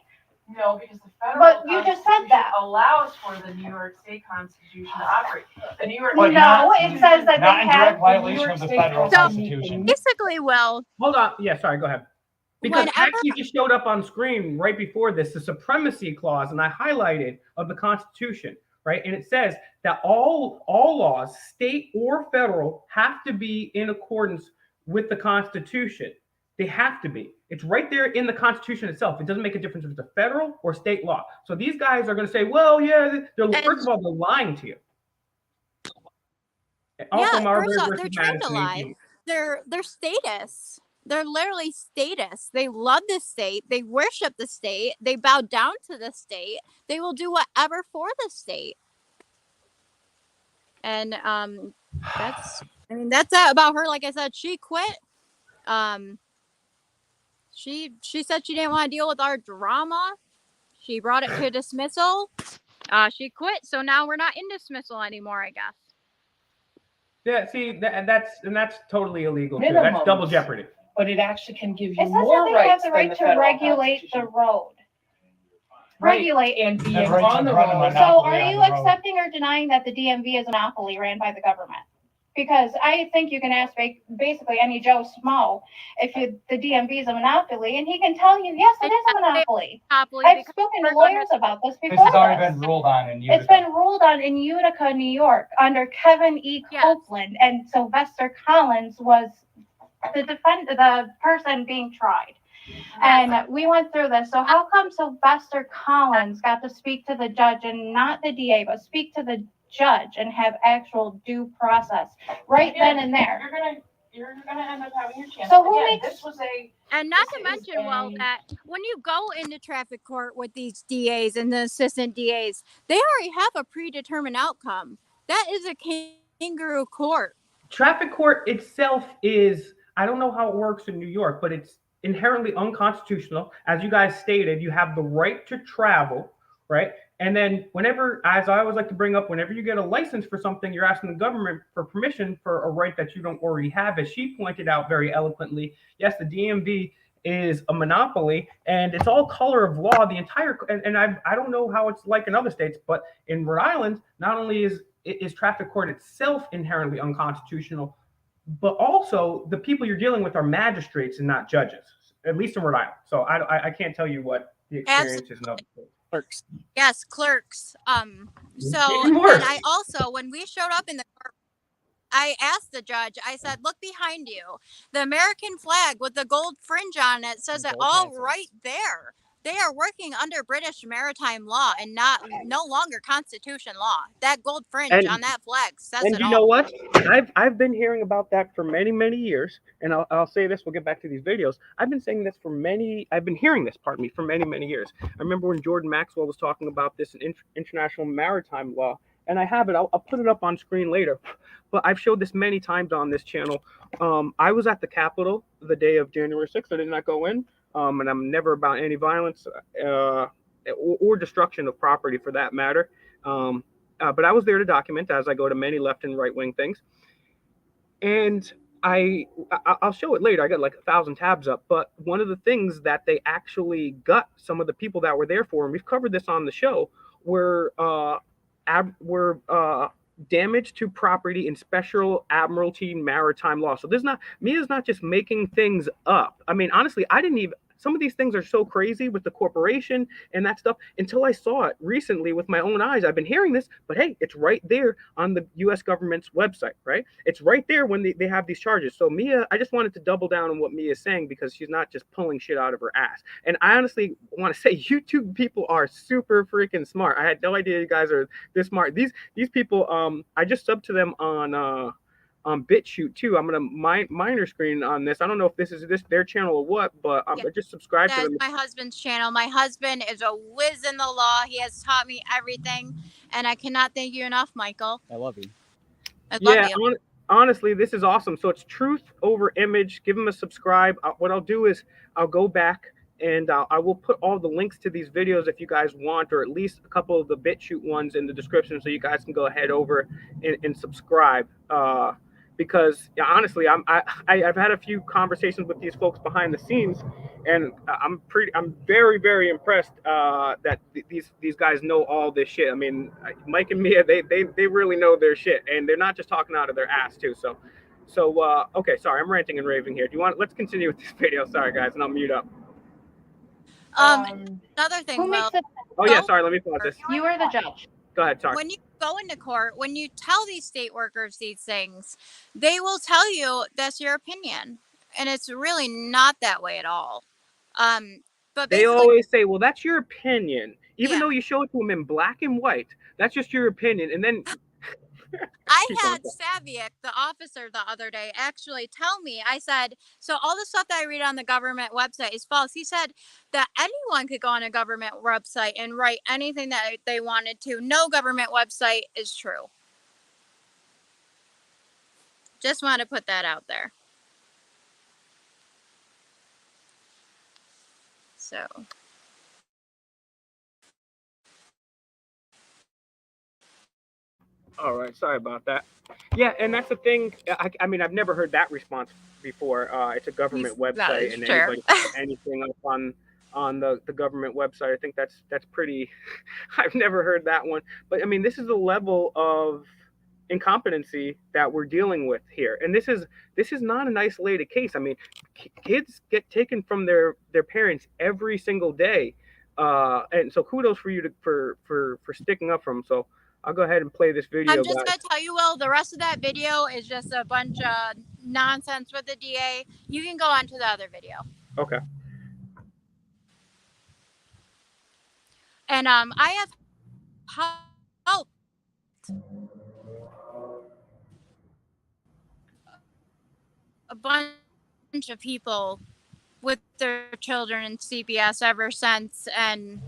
No, because the federal
But you just said
Constitution
that.
allows for the New York State Constitution to operate. The New York
But
No,
not-
it says that
Not
they
in
have.
direct violation of the federal
So-
Constitution.
Basically, Will,
Hold on. Yeah, sorry. Go ahead. Because
Whenever-
actually just showed up on screen right before this, the supremacy clause, and I highlighted of the Constitution, right? And it says that all laws, state or federal, have to be in accordance with the Constitution. They have to be. It's right there in the Constitution itself. It doesn't make a difference if it's a federal or state law. So these guys are going to say, well, yeah, first of all, they're lying to you. Also,
yeah,
Marbury
first off,
versus
they're trying to
Madison,
lie.
18.
They're status. They're literally status. They love the state. They worship the state. They bow down to the state. They will do whatever for the state. And that's that about her. Like I said, she quit. She said she didn't want to deal with our drama. She brought it to dismissal. She quit, so now we're not in dismissal anymore, I guess.
Yeah, see, that's totally illegal too. That's
Minimums.
double jeopardy.
But it actually can give
It
you
says
more
that they have
rights
the
than
right
the
to
federal
regulate the
Constitution.
road.
Right.
Regulate.
And being
The right to
on the
run a
road.
monopoly.
So are
on
you
the road.
accepting or denying that the DMV is a monopoly ran by the government? Because I think you can ask basically any Joe Schmo if the DMV is a monopoly, and he can tell you, yes, it is a monopoly.
Monopoly
I've
because
spoken to
we're under-
lawyers about this
This
before.
has already
this.
been ruled on in
It's
Utica.
been ruled on in Utica, New York, under Kevin E.
Yes.
Copeland, and Sylvester Collins was the person being tried. And we went through this. So how come Sylvester Collins got to speak to the judge and not the DA, but speak to the judge and have actual due process right then and there?
You're gonna end up having your chance.
So who
Again,
makes-
this was a
And not
This
to
is
mention, well,
a-
that when you go into traffic court with these DAs and the assistant DAs, they already have a predetermined outcome. That is a kangaroo court.
Traffic court itself is, I don't know how it works in New York, but it's inherently unconstitutional. As you guys stated, you have the right to travel, right? And then whenever, as I always like to bring up, whenever you get a license for something, you're asking the government for permission for a right that you don't already have. As she pointed out very eloquently, yes, the DMV is a monopoly and it's all color of law. The entire, and I don't know how it's like in other states, but in Rhode Island, not only is traffic court itself inherently unconstitutional, but also the people you're dealing with are magistrates and not judges, at least in Rhode Island. So I can't tell you what the experience is in other states.
Clerks.
Yes, clerks. So,
Even worse.
and I also, when we showed up in the court, I asked the judge, I said, look behind you. The American flag with the gold fringe on it says it
Gold
all
tassels.
right there. They are working under British maritime law and no longer Constitution law. That gold fringe
And-
on that flag says
And
it
you
all.
know what? I've been hearing about that for many, many years. And I'll say this, we'll get back to these videos. I've been hearing this, for many, many years. I remember when Jordan Maxwell was talking about this in international maritime law. And I have it, I'll put it up on screen later. But I've showed this many times on this channel. I was at the Capitol the day of January 6th. I did not go in. And I'm never about any violence or destruction of property for that matter. But I was there to document, as I go to many left and right wing things. And I'll show it later. I got like 1,000 tabs up. But one of the things that they actually got some of the people that were there for, and we've covered this on the show, were damage to property in special admiralty maritime law. So Mia's not just making things up. I mean, honestly, some of these things are so crazy with the corporation and that stuff until I saw it recently with my own eyes. I've been hearing this, but hey, it's right there on the US government's website, right? It's right there when they have these charges. So Mia, I just wanted to double down on what Mia is saying because she's not just pulling shit out of her ass. And I honestly want to say YouTube people are super freaking smart. I had no idea you guys are this smart. These people, I just subbed to them on BitChute too. I'm gonna minor screen on this. I don't know if this is their channel or what, but I just subscribe to
That's
them.
my husband's channel. My husband is a whiz in the law. He has taught me everything. And I cannot thank you enough, Michael.
I love you.
I love
Yeah,
you.
honestly, this is awesome. So it's truth over image. Give them a subscribe. What I'll do is I'll go back and I will put all the links to these videos if you guys want, or at least a couple of the BitChute ones in the description, so you guys can go ahead over and subscribe. Because yeah, honestly, I've had a few conversations with these folks behind the scenes, and I'm very, very impressed that these guys know all this shit. I mean, Mike and Mia, they really know their shit, and they're not just talking out of their ass too. So okay, sorry, I'm ranting and raving here. Let's continue with this video. Sorry guys, and I'll mute up.
Another thing,
Who
Will.
makes it?
Oh yeah, sorry, let me pause this.
You are the judge.
Go ahead, sorry.
When you go into court, when you tell these state workers these things, they will tell you that's your opinion, and it's really not that way at all. But
They
basically,
always say, well, that's your opinion. Even
Yeah.
though you show it to them in black and white, that's just your opinion. And then
I
Keep going.
had Saviak, the officer, the other day actually tell me, I said, so all the stuff that I read on the government website is false. He said that anyone could go on a government website and write anything that they wanted to. No government website is true. Just want to put that out there. So.
All right, sorry about that. Yeah, and that's the thing. I mean, I've never heard that response before. It's a government website, and
sure.
anybody can put anything up on the government website. I think that's pretty. I've never heard that one. But I mean, this is the level of incompetency that we're dealing with here, and this is not an isolated case. I mean, kids get taken from their parents every single day, and so kudos for you for sticking up for them. So I'll go ahead and play this video.
I'm just
guys.
going to tell you, Will, the rest of that video is just a bunch of nonsense with the DA. You can go on to the other video.
Okay.
And I have helped a bunch of people with their children in CPS ever since, and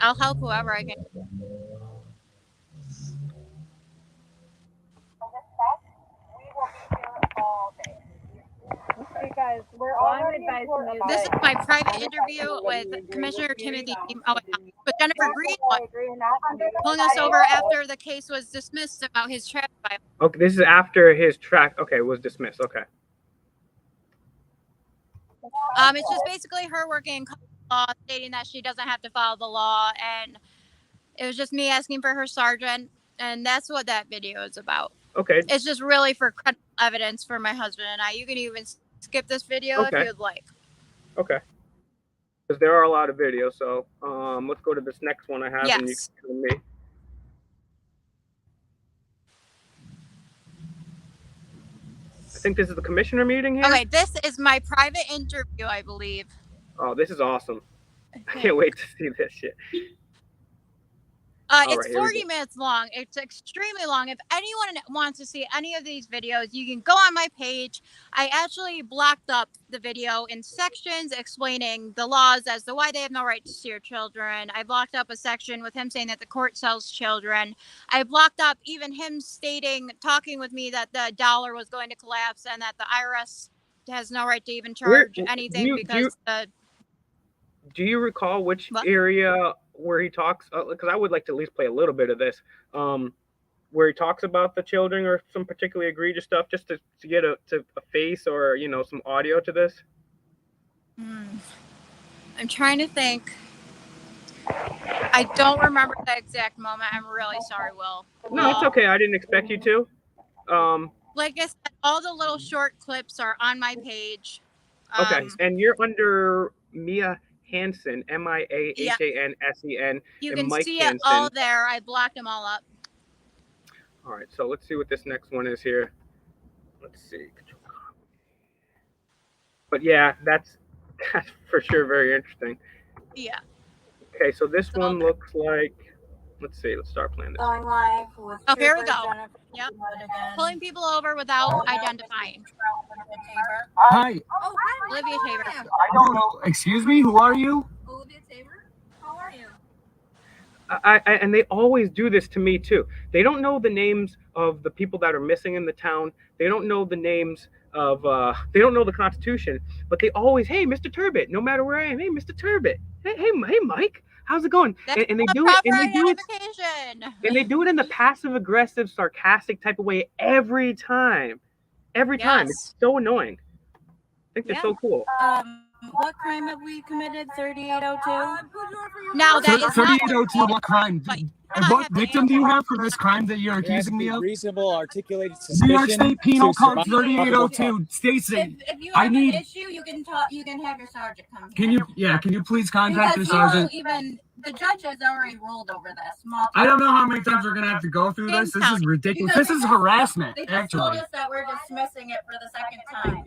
I'll help whoever I can.
Hey guys, we're already advising you.
This is my private interview with Commissioner Timothy, with Jennifer Greenwood, pulling us over after the case was dismissed about his traffic violation.
Okay, this is after his track. Okay, was dismissed. Okay.
It's just basically her working in law, stating that she doesn't have to follow the law, and it was just me asking for her sergeant, and that's what that video is about.
Okay.
It's just really for credible evidence for my husband and I. You can even skip this video if you'd like.
Okay. Because there are a lot of videos, so let's go to this next one I have, and you
Yes.
can tell me. I think this is the commissioner meeting here.
Okay, this is my private interview, I believe.
Oh, this is awesome. I can't wait to see this shit.
It's 40 minutes long. It's extremely long. If anyone wants to see any of these videos, you can go on my page. I actually blocked up the video in sections explaining the laws as to why they have no right to see your children. I blocked up a section with him saying that the court sells children. I blocked up even him talking with me that the dollar was going to collapse and that the IRS has no right to even charge anything because
do you recall which area where he talks? Because I would like to at least play a little bit of this, where he talks about the children or some particularly egregious stuff, just to get a face or some audio to this.
I'm trying to think. I don't remember the exact moment. I'm really sorry, Will.
No, it's okay. I didn't expect you to.
Like I said, all the little short clips are on my page.
Okay, and you're under Mia Hansen, MIAHANSEN.
You
and
can
Mike
see
Hansen.
it all there. I blocked them all up.
All right, so let's see what this next one is here. Let's see. But yeah, that's for sure very interesting.
Yeah.
Okay, so this one looks like. Let's see. Let's start playing this.
Going live with here we go. Yep. Pulling people over without identifying.
Hi.
Oh, hi. Olivia Tabor.
I don't know. Excuse me. Who are you?
Olivia Tabor, how are you?
And they always do this to me too. They don't know the names of the people that are missing in the town. They don't know the names of. They don't know the Constitution, but they always, hey, Mr. Turbot, no matter where I am, hey, Mr. Turbot, hey, Mike, how's it going?
That's
And they
not
do it,
proper
and they do it,
identification.
and they do it in the passive aggressive, sarcastic type of way every time. Every time,
Yes.
it's so annoying. I think they're
Yeah.
so cool.
What crime have we committed? 3802.
Now that is not
3802, what crime?
but
What victim do you have for this crime that you're accusing me of?
Reasonable articulated
New York
suspicion.
State Penal
to
Code
survive
3802 states that
If you
I
have
need-
an issue, you can talk. You can have your sergeant come.
can
here.
you please contact your
Because he will
sergeant?
even the judge has already ruled over this.
I don't know how many times we're gonna have to go through this. This is ridiculous.
Because
This is harassment,
They just told
actually.
us that we're dismissing it for the second time.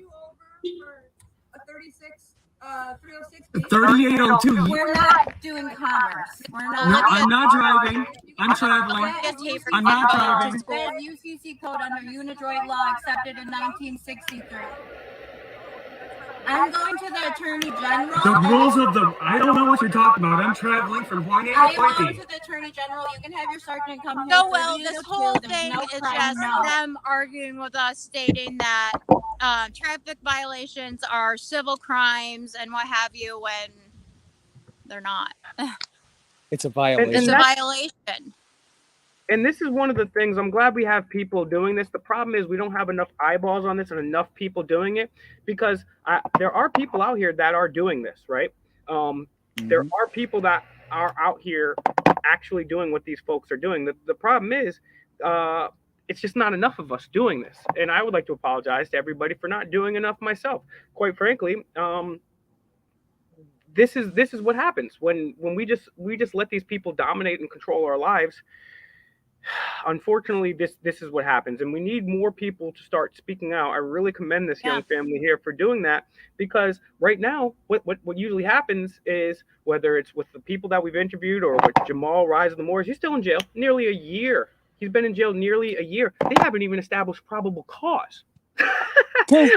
3802.
We're not doing commerce. We're not.
No, I'm not driving. I'm traveling.
That is
I'm not
UCC
driving.
code. That is UCC code under Unidroid law accepted in 1963. I'm going to the Attorney General.
The rules of the I don't know what you're talking about. I'm traveling from point A
I
to point
am going
B.
to the Attorney General. You can have your sergeant come here.
So well, this
3802.
whole
There's
thing
no
is
crime,
just
no.
them arguing with us, stating that traffic violations are civil crimes and what have you, when they're not.
It's a violation.
It's a
that's-
violation.
And this is one of the things, I'm glad we have people doing this. The problem is we don't have enough eyeballs on this and enough people doing it, because there are people out here that are doing this, right? There are people that are out here actually doing what these folks are doing. The problem is it's just not enough of us doing this. And I would like to apologize to everybody for not doing enough myself. Quite frankly, this is what happens when we just let these people dominate and control our lives. Unfortunately, this is what happens, and we need more people to start speaking out. I really commend this young family here for doing that, because right now, what usually happens is, whether it's with the people that we've interviewed or with Jamal Rise of the Moors, he's still in jail nearly a year. He's been in jail nearly a year. They haven't even established probable cause.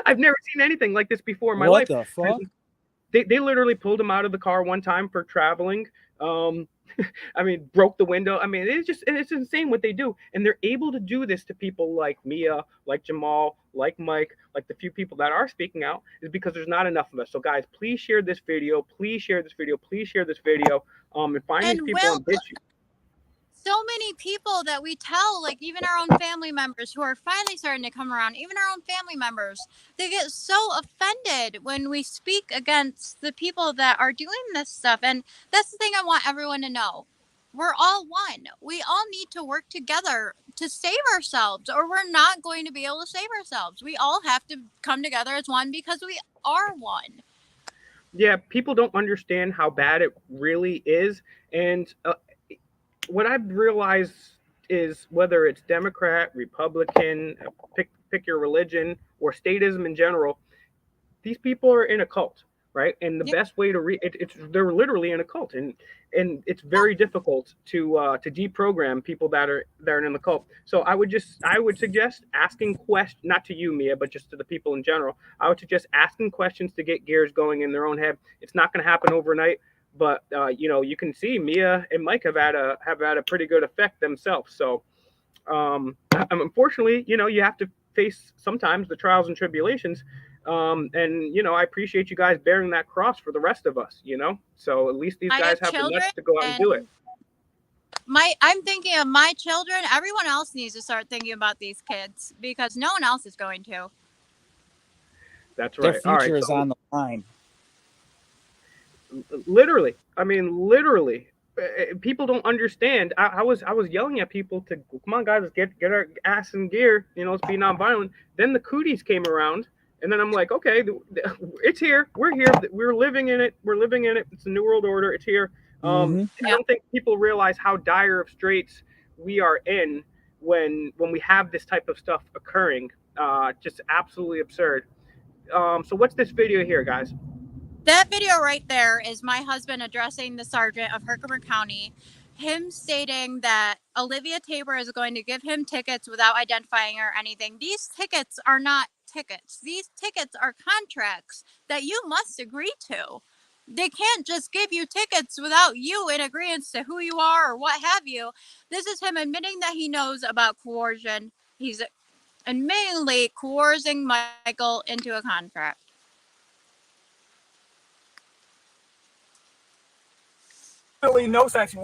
I've never seen anything like this before in my life.
What the fuck?
They literally pulled him out of the car one time for traveling. I mean, broke the window. I mean, it's insane what they do. And they're able to do this to people like Mia, like Jamal, like Mike, like the few people that are speaking out, is because there's not enough of us. So guys, please share this video. Please share this video. Please share this video. And find these people on BitChute.
So many people that we tell, like even our own family members who are finally starting to come around, even our own family members, they get so offended when we speak against the people that are doing this stuff. And that's the thing I want everyone to know. We're all one. We all need to work together to save ourselves, or we're not going to be able to save ourselves. We all have to come together as one, because we are one.
Yeah, people don't understand how bad it really is. And what I've realized is, whether it's Democrat, Republican, pick your religion, or statism in general, these people are in a cult, right? And the best way to they're literally in a cult, and it's very difficult to deprogram people that are in the cult. So I would suggest asking questions, not to you, Mia, but just to the people in general. I would suggest asking questions to get gears going in their own head. It's not going to happen overnight. But you can see Mia and Mike have had a pretty good effect themselves. So unfortunately, you have to face sometimes the trials and tribulations. And I appreciate you guys bearing that cross for the rest of us. So at least these guys have the nuts to go out and do it.
I'm thinking of my children. Everyone else needs to start thinking about these kids, because no one else is going to.
That's right.
Their future is on the line.
Literally, people don't understand. I was yelling at people to, come on guys, let's get our ass in gear, let's be nonviolent. Then the cooties came around, and then I'm like, okay, it's here, we're here, we're living in it, it's a new world order, it's here. I don't think people realize how dire of straits we are in when we have this type of stuff occurring. Just absolutely absurd. So what's this video here, guys?
That video right there is my husband addressing the sergeant of Herkimer County, him stating that Olivia Tabor is going to give him tickets without identifying her or anything. These tickets are not tickets. These tickets are contracts that you must agree to. They can't just give you tickets without you in agreement to who you are or what have you. This is him admitting that he knows about coercion. He's admittingly coercing Michael into a contract.
Really no sense.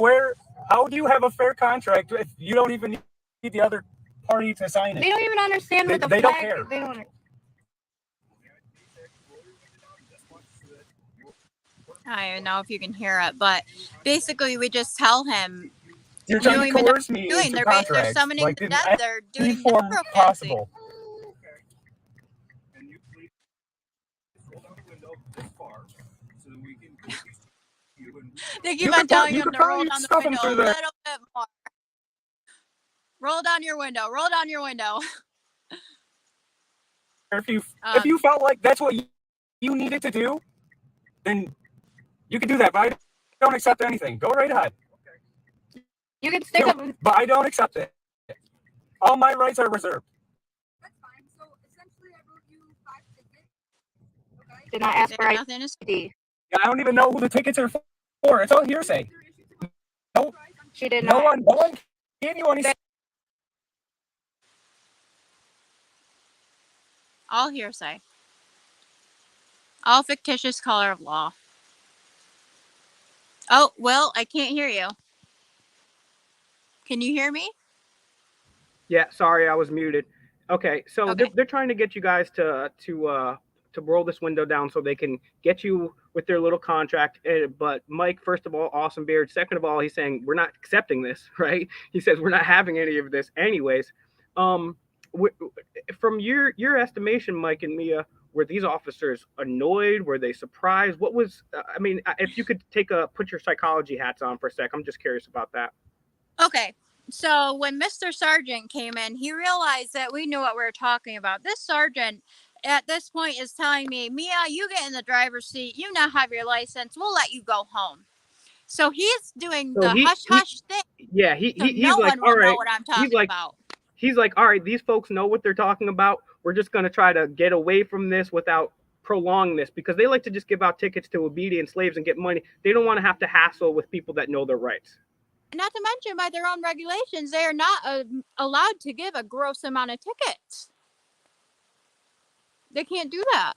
How do you have a fair contract if you don't even need the other party to sign it?
They don't even understand what the
They
flag.
don't care.
They don't.
I don't know if you can hear it, but basically we just tell him
You're
you
trying
don't
to
even know
coerce
what
me
they're doing.
into
They're
contracts,
summoning
like
the
in
dead. They're
any
doing
form
necromancy.
possible.
They keep on telling him to roll down the window a little bit more. Roll down your window. Roll down your window.
If you felt like that's what you needed to do, then you can do that. But I don't accept anything. Go right ahead.
You can stick up.
But I don't accept it. All my rights are reserved.
That's fine. So essentially, I wrote you 5 tickets. Okay.
Did not ask for
Nothing to
ID.
I don't even know who the tickets are for. It's all hearsay. No,
She did
no
not.
one gave you any.
all hearsay. All fictitious color of law. Oh, Will, I can't hear you. Can you hear me?
Yeah, sorry, I was muted. Okay, so
Okay.
they're trying to get you guys to roll this window down so they can get you with their little contract. But Mike, first of all, awesome beard. Second of all, he's saying we're not accepting this, right? He says we're not having any of this, anyways. From your estimation, Mike and Mia, were these officers annoyed? Were they surprised? What was? I mean, if you could put your psychology hats on for a sec, I'm just curious about that.
Okay. So when Mr. Sergeant came in, he realized that we knew what we were talking about. This sergeant at this point is telling me, Mia, you get in the driver's seat. You now have your license. We'll let you go home. So he's doing the hush thing.
Yeah,
So no
like,
one
all
will
right.
know what I'm talking about.
He's like, all right, these folks know what they're talking about. We're just going to try to get away from this without prolonging this, because they like to just give out tickets to obedient slaves and get money. They don't want to have to hassle with people that know their rights.
Not to mention, by their own regulations, they are not allowed to give a gross amount of tickets. They can't do that.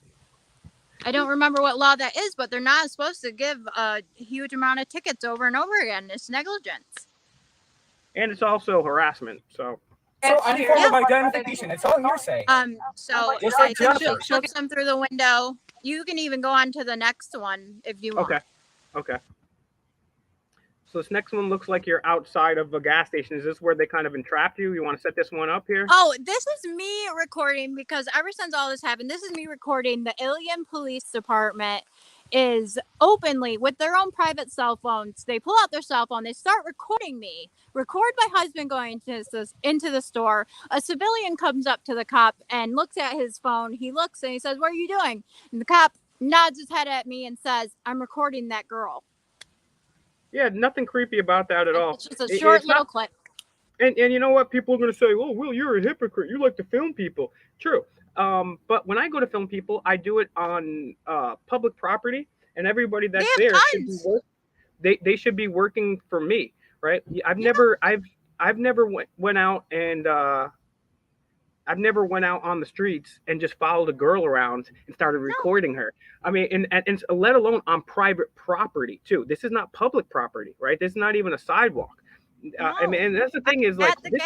I don't remember what law that is, but they're not supposed to give a huge amount of tickets over and over again. It's negligence.
And it's also harassment. So
any form of identification, it's all hearsay.
So
Just
I
like
think she
Jennifer.
looks them through the window. You can even go on to the next one if you want.
Okay. So this next one looks like you're outside of a gas station. Is this where they kind of entrapped you? You want to set this one up here?
Oh, this is me recording, because ever since all this happened, this is me recording. The Ilion Police Department is openly, with their own private cell phones, they pull out their cell phone, they start recording me. Record my husband going into the store. A civilian comes up to the cop and looks at his phone. He looks and he says, "What are you doing?" And the cop nods his head at me and says, "I'm recording that girl."
Yeah, nothing creepy about that at all.
It's just a short little clip.
And you know what? People are going to say, "Oh, Will, you're a hypocrite. You like to film people." True. But when I go to film people, I do it on public property, and everybody that's there they should be working for me, right? I've never went out and I've never went out on the streets and just followed a girl around and started recording her. I mean, and let alone on private property too. This is not public property, right? This is not even a sidewalk. I mean, and that's the thing is, like, this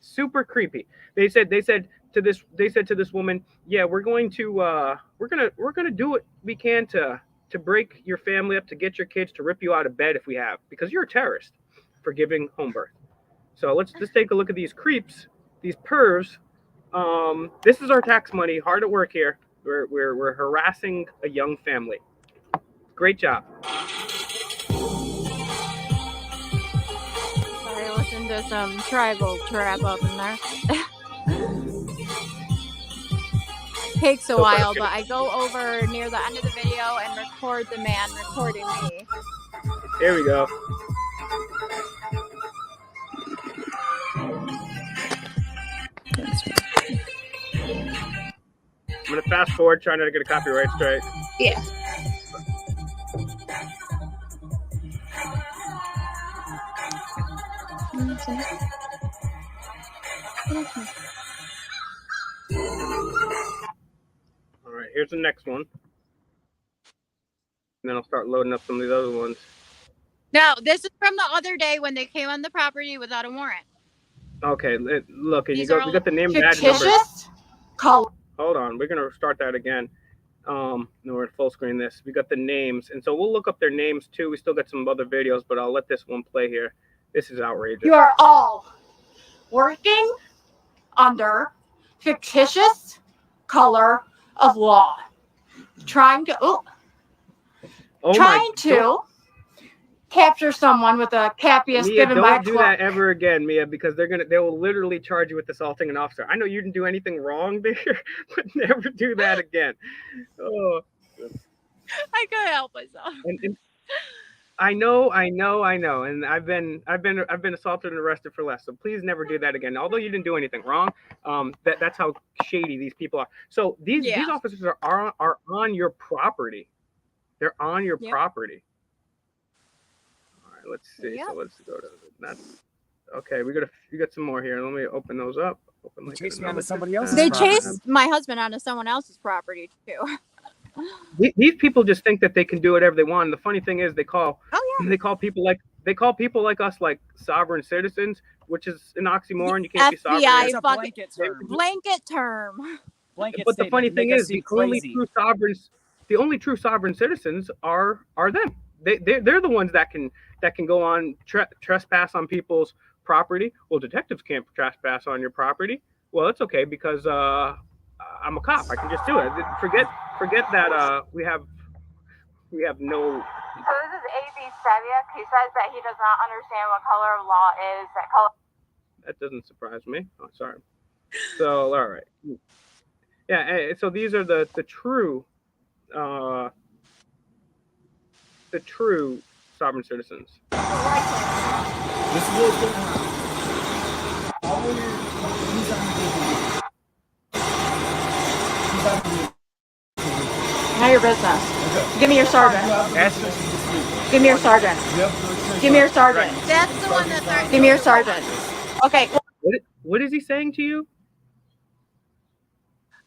super creepy. They said to this woman, "Yeah, we're gonna do what we can to break your family up, to get your kids, to rip you out of bed if we have, because you're a terrorist for giving home birth." So let's just take a look at these creeps, these pervs. This is our tax money, hard at work here. We're harassing a young family. Great job.
Sorry, listen to some tribal trap up in there. Takes a while, but I go over near the end of the video and record the man recording me.
Here we go. I'm gonna fast forward, trying to get a copyright strike.
Yeah. listen. Listen.
All right, here's the next one. And then I'll start loading up some of these other ones.
No, this is from the other day when they came on the property without a warrant.
Okay, look, and
These
we
are
got the name, badge, number.
Fictitious color.
Hold on, we're gonna start that again. No, we're at full screen this. We got the names, and so we'll look up their names too. We still got some other videos, but I'll let this one play here. This is outrageous.
You are all working under fictitious color of law. Trying to capture someone with a capias
Mia,
given by a
don't do
clerk.
that ever again, Mia, because they will literally charge you with assaulting an officer. I know you didn't do anything wrong there, but never do that again. Oh.
I couldn't help myself.
And I know, and I've been assaulted and arrested for less. So please never do that again. Although you didn't do anything wrong, that's how shady these people are. So these officers are on your property. They're on your property. All right, let's see.
Yep.
So let's go to that's okay. We got some more here. Let me open those up.
They chased me onto somebody else's
They
property.
chased my husband onto someone else's property too.
These people just think that they can do whatever they want. And the funny thing is, they call people like us like sovereign citizens, which is an oxymoron. You can't be sovereign.
FBI
It's a blanket term.
Blanket term.
Blanket
But the
statement
funny
to make
thing
us
is,
seem
the only true sovereign citizens are them. They're the ones that can go on trespass on people's property. Well, detectives can't trespass on your property. Well, it's okay because I'm a cop. I can just do it. Forget that we have no.
So this is A.B. Saviak. He says that he does not understand what color of law is.
That doesn't surprise me. Oh, sorry. So all right. Yeah. So these are the true sovereign citizens.
This is what's going on.
None of your business. Okay. Give me your sergeant. Give me your sergeant. Give me your sergeant.
That's the one that's
Give me your sergeant. Okay.
What is he saying to you?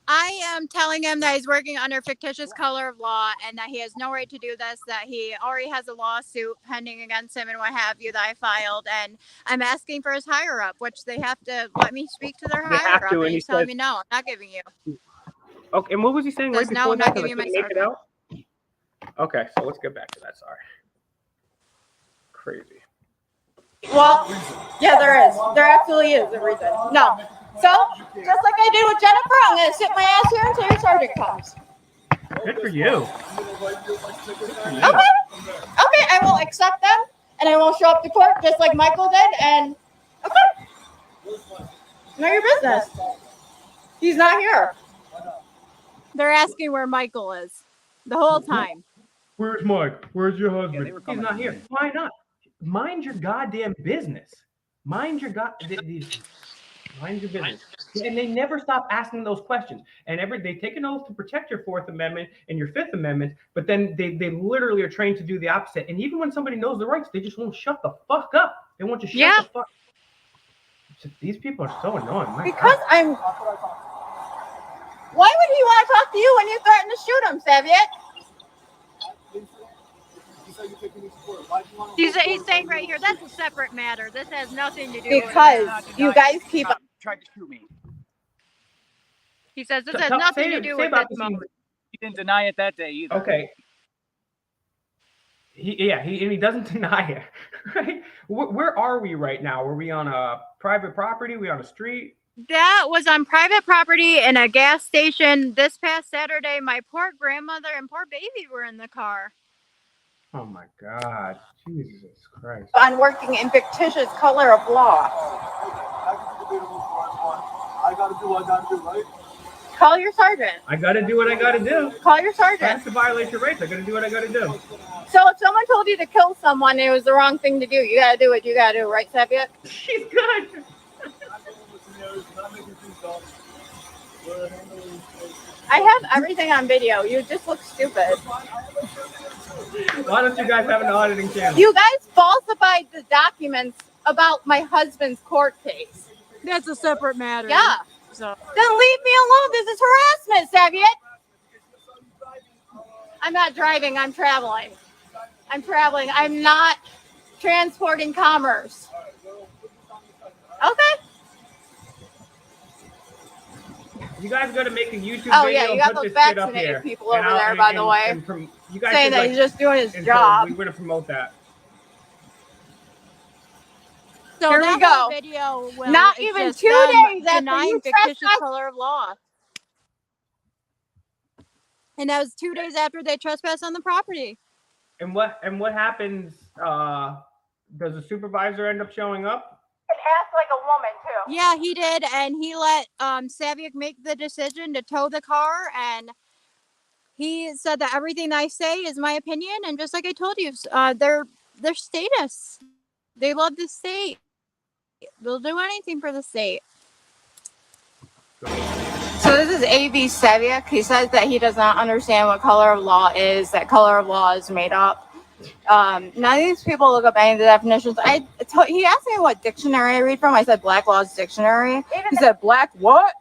I am telling him that he's working under fictitious color of law and that he has no right to do this, that he already has a lawsuit pending against him and what have you that I filed. And I'm asking for his higher up, which they have to let me speak to their higher up. And he's telling me, no, I'm not giving you.
Okay, and what was he saying right before that?
I'm not giving you my sergeant.
Okay, so let's get back to that. Sorry. Crazy.
Well, yeah, there is. There absolutely is a reason. No. So, just like I did with Jennifer, I'm going to sit my ass here until your sergeant comes.
Good for you.
Okay, I will accept them, and I will show up to court just like Michael did, and okay. Know your business. He's not here.
They're asking where Michael is the whole time.
Where's Mike? Where's your husband?
He's not here. Why not? Mind your goddamn business. Mind your business. And they never stop asking those questions. And they take an oath to protect your Fourth Amendment and your Fifth Amendment, but then they literally are trained to do the opposite. And even when somebody knows the rights, they just won't shut the fuck up. They want to shut the fuck up. These people are so annoying.
Because I'm... Why would he want to talk to you when you threaten to shoot him, Saviet?
He's saying right here, that's a separate matter. This has nothing to do with
because you guys keep
tried to shoot me.
He says this has nothing to do with this moment.
He didn't deny it that day either.
Okay. He doesn't deny it. Right? Where are we right now? Are we on a private property? Are we on a street?
That was on private property in a gas station this past Saturday. My poor grandmother and poor baby were in the car.
Oh my God. Jesus Christ.
On working in fictitious color of law.
I gotta do what I gotta do, right?
Call your sergeant.
I gotta do what I gotta do.
Call your sergeant.
That's to violate your rights. I gotta do what I gotta do.
So if someone told you to kill someone, it was the wrong thing to do. You gotta do what you gotta do, right, Saviet?
She's good.
I have everything on video. You just look stupid.
Why don't you guys have an auditing channel?
You guys falsified the documents
about my husband's court case.
That's a separate matter.
Yeah.
So
Then leave me alone. This is harassment, Soviet. I'm not driving. I'm traveling. I'm not transporting commerce. Okay.
You guys got to make a YouTube
Oh,
video
yeah, you
and
got
put
those
this shit up
vaccinated
here.
people over there, by the way,
You guys
saying
should,
that
like,
he's just doing his
and
job.
So we're gonna promote that.
So
Here
that
we go.
whole video, well,
Not
it's
even
just
2
them
days after
denying
you
fictitious
trespassed.
color of law. And that was 2 days after they trespassed on the property.
And what happens? Does the supervisor end up showing up?
And act like a woman too.
Yeah, he did, and he let Saviak make the decision to tow the car, and he said that everything I say is my opinion, and just like I told you, their status. They love the state. They'll do anything for the state.
So this is A.B. Saviak. He says that he does not understand what color of law is, that color of law is made up. None of these people look up any of the definitions. He asked me what dictionary I read from. I said Black Law's Dictionary. He said, Black what?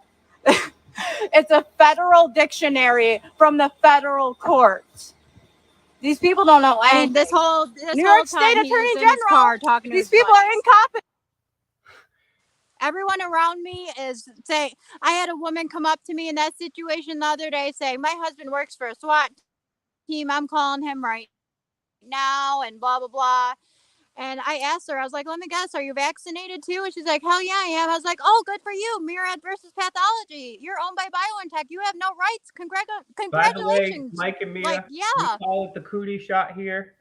It's a federal dictionary from the federal courts. These people don't know anything.
And this whole
New
whole
York
time
State
he
Attorney
was in
General,
his car talking to
these
his
people are
buddies.
incompetent.
Everyone around me is saying, I had a woman come up to me in that situation the other day saying, my husband works for a SWAT team. I'm calling him right now and blah, blah, blah. And I asked her, I was like, let me guess, are you vaccinated too? And she's like, hell yeah, I am. I was like, oh, good for you. Myriad versus pathology. You're owned by BioNTech. You have no rights. Congratulations.
By the way, Mike and Mia,
Like, yeah.
we call it the cootie shot here,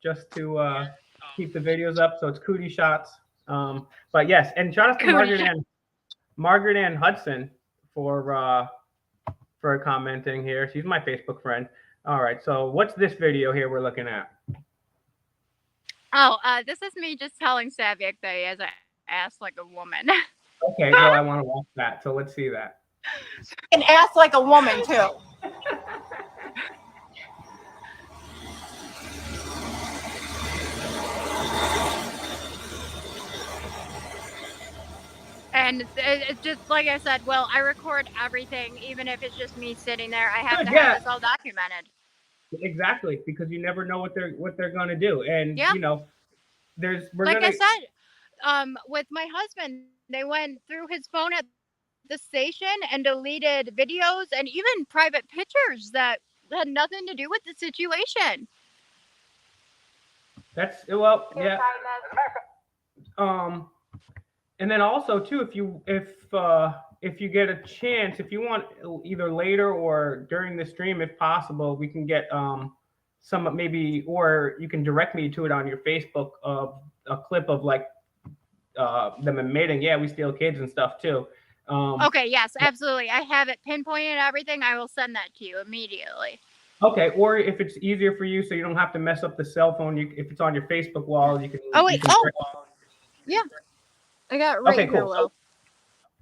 just to keep the videos up. So it's cootie shots. But yes, and shout out to Margaret Ann Hudson for commenting here. She's my Facebook friend. All right, so what's this video here we're looking at?
Oh, this is me just telling Saviak that he has an ass like a woman.
Okay, well, I want to watch that, so let's see that.
And act like a woman too.
And it's just like I said, well, I record everything, even if it's just me sitting there. I have to have this all documented.
Exactly, because you never know what they're gonna do, and
Yeah.
you know,
I said, with my husband, they went through his phone at the station and deleted videos and even private pictures that had nothing to do with the situation.
That's well, yeah. And then also too, if you get a chance, if you want, either later or during the stream, if possible, we can get some maybe, or you can direct me to it on your Facebook of a clip of like them admitting, yeah, we steal kids and stuff too.
Okay, yes, absolutely. I have it pinpointed everything. I will send that to you immediately.
Okay, or if it's easier for you, so you don't have to mess up the cell phone, if it's on your Facebook wall, you can.
Oh wait, yeah, I got it right
okay,
here,
cool.
Will.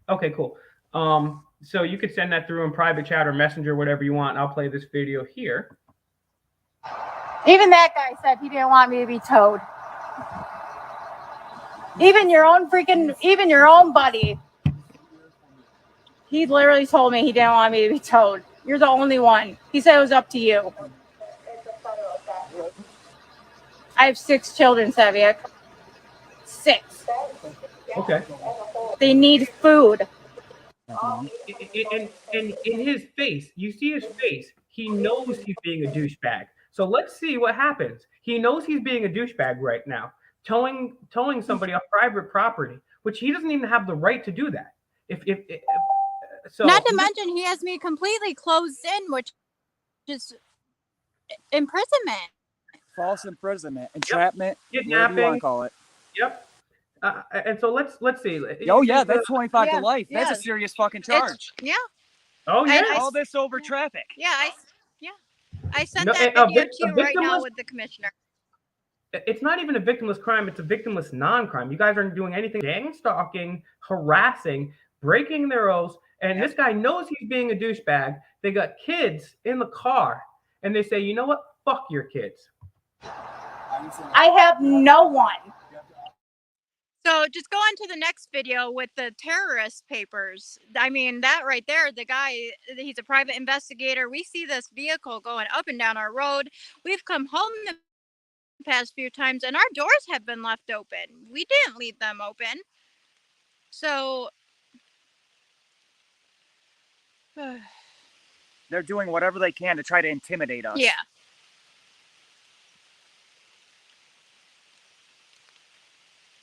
Okay, cool. So you could send that through in private chat or messenger, whatever you want. I'll play this video here.
Even that guy said he didn't want me to be towed. Even your own buddy. He literally told me he didn't want me to be towed. You're the only one. He said it was up to you. I have 6 children, Saviak. 6.
Okay.
They need food.
And in his face, you see his face. He knows he's being a douchebag. So let's see what happens. He knows he's being a douchebag right now, towing somebody off private property, which he doesn't even have the right to do that. So
not to mention he has me completely closed in, which is imprisonment,
false imprisonment, entrapment,
kidnapping,
whatever you want to call it.
Yep. And so let's see.
Oh yeah, that's 25 to life. That's a serious fucking charge.
Yeah.
Oh yeah.
All this over traffic.
Yeah, I sent that video to you right now with the commissioner.
It's not even a victimless crime. It's a victimless non-crime. You guys aren't doing anything. Gangstalking, harassing, breaking their oaths. And this guy knows he's being a douchebag. They got kids in the car. And they say, you know what? Fuck your kids.
I have no one.
So just go on to the next video with the terrorist papers. I mean, that right there, the guy, he's a private investigator. We see this vehicle going up and down our road. We've come home the past few times and our doors have been left open. We didn't leave them open. So
They're doing whatever they can to try to intimidate us.
yeah.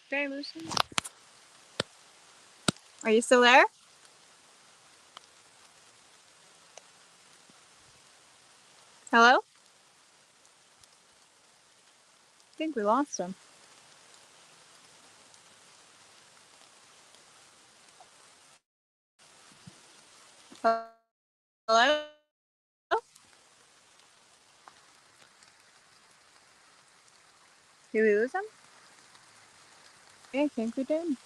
Did I lose him? Are you still there? Hello? I think we lost him. Hello? Did we lose him? Yeah, I think we did.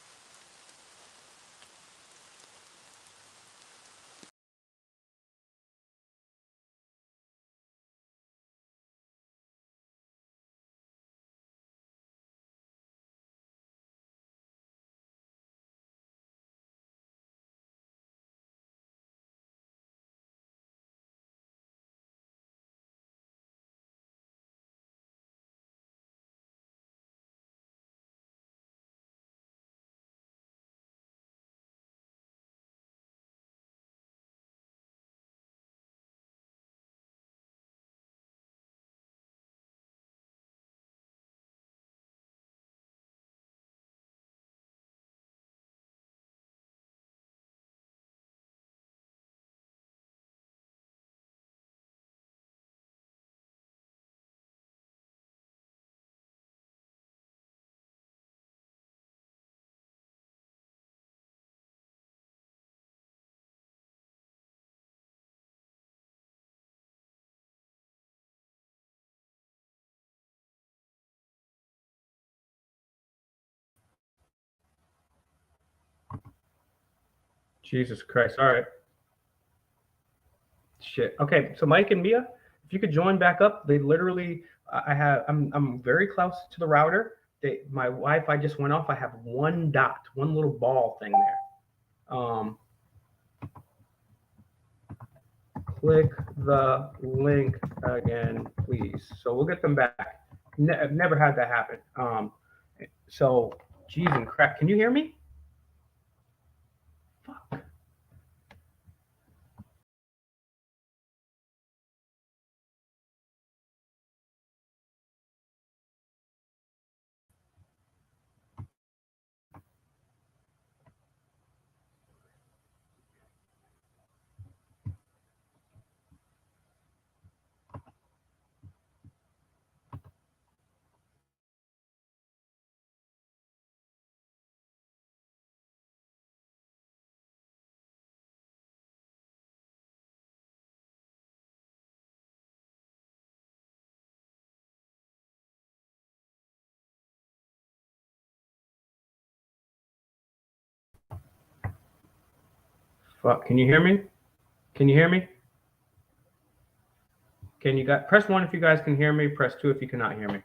Jesus Christ. All right. Shit. Okay. So Mike and Mia, if you could join back up, they literally, I'm very close to the router. My Wi-Fi just went off. I have one dot, one little ball thing there. Click the link again, please. So we'll get them back. I've never had that happen. So, geez and crap. Can you hear me? Fuck. Fuck. Can you hear me? Can you hear me? Can you guys press 1 if you guys can hear me? Press 2 if you cannot hear me.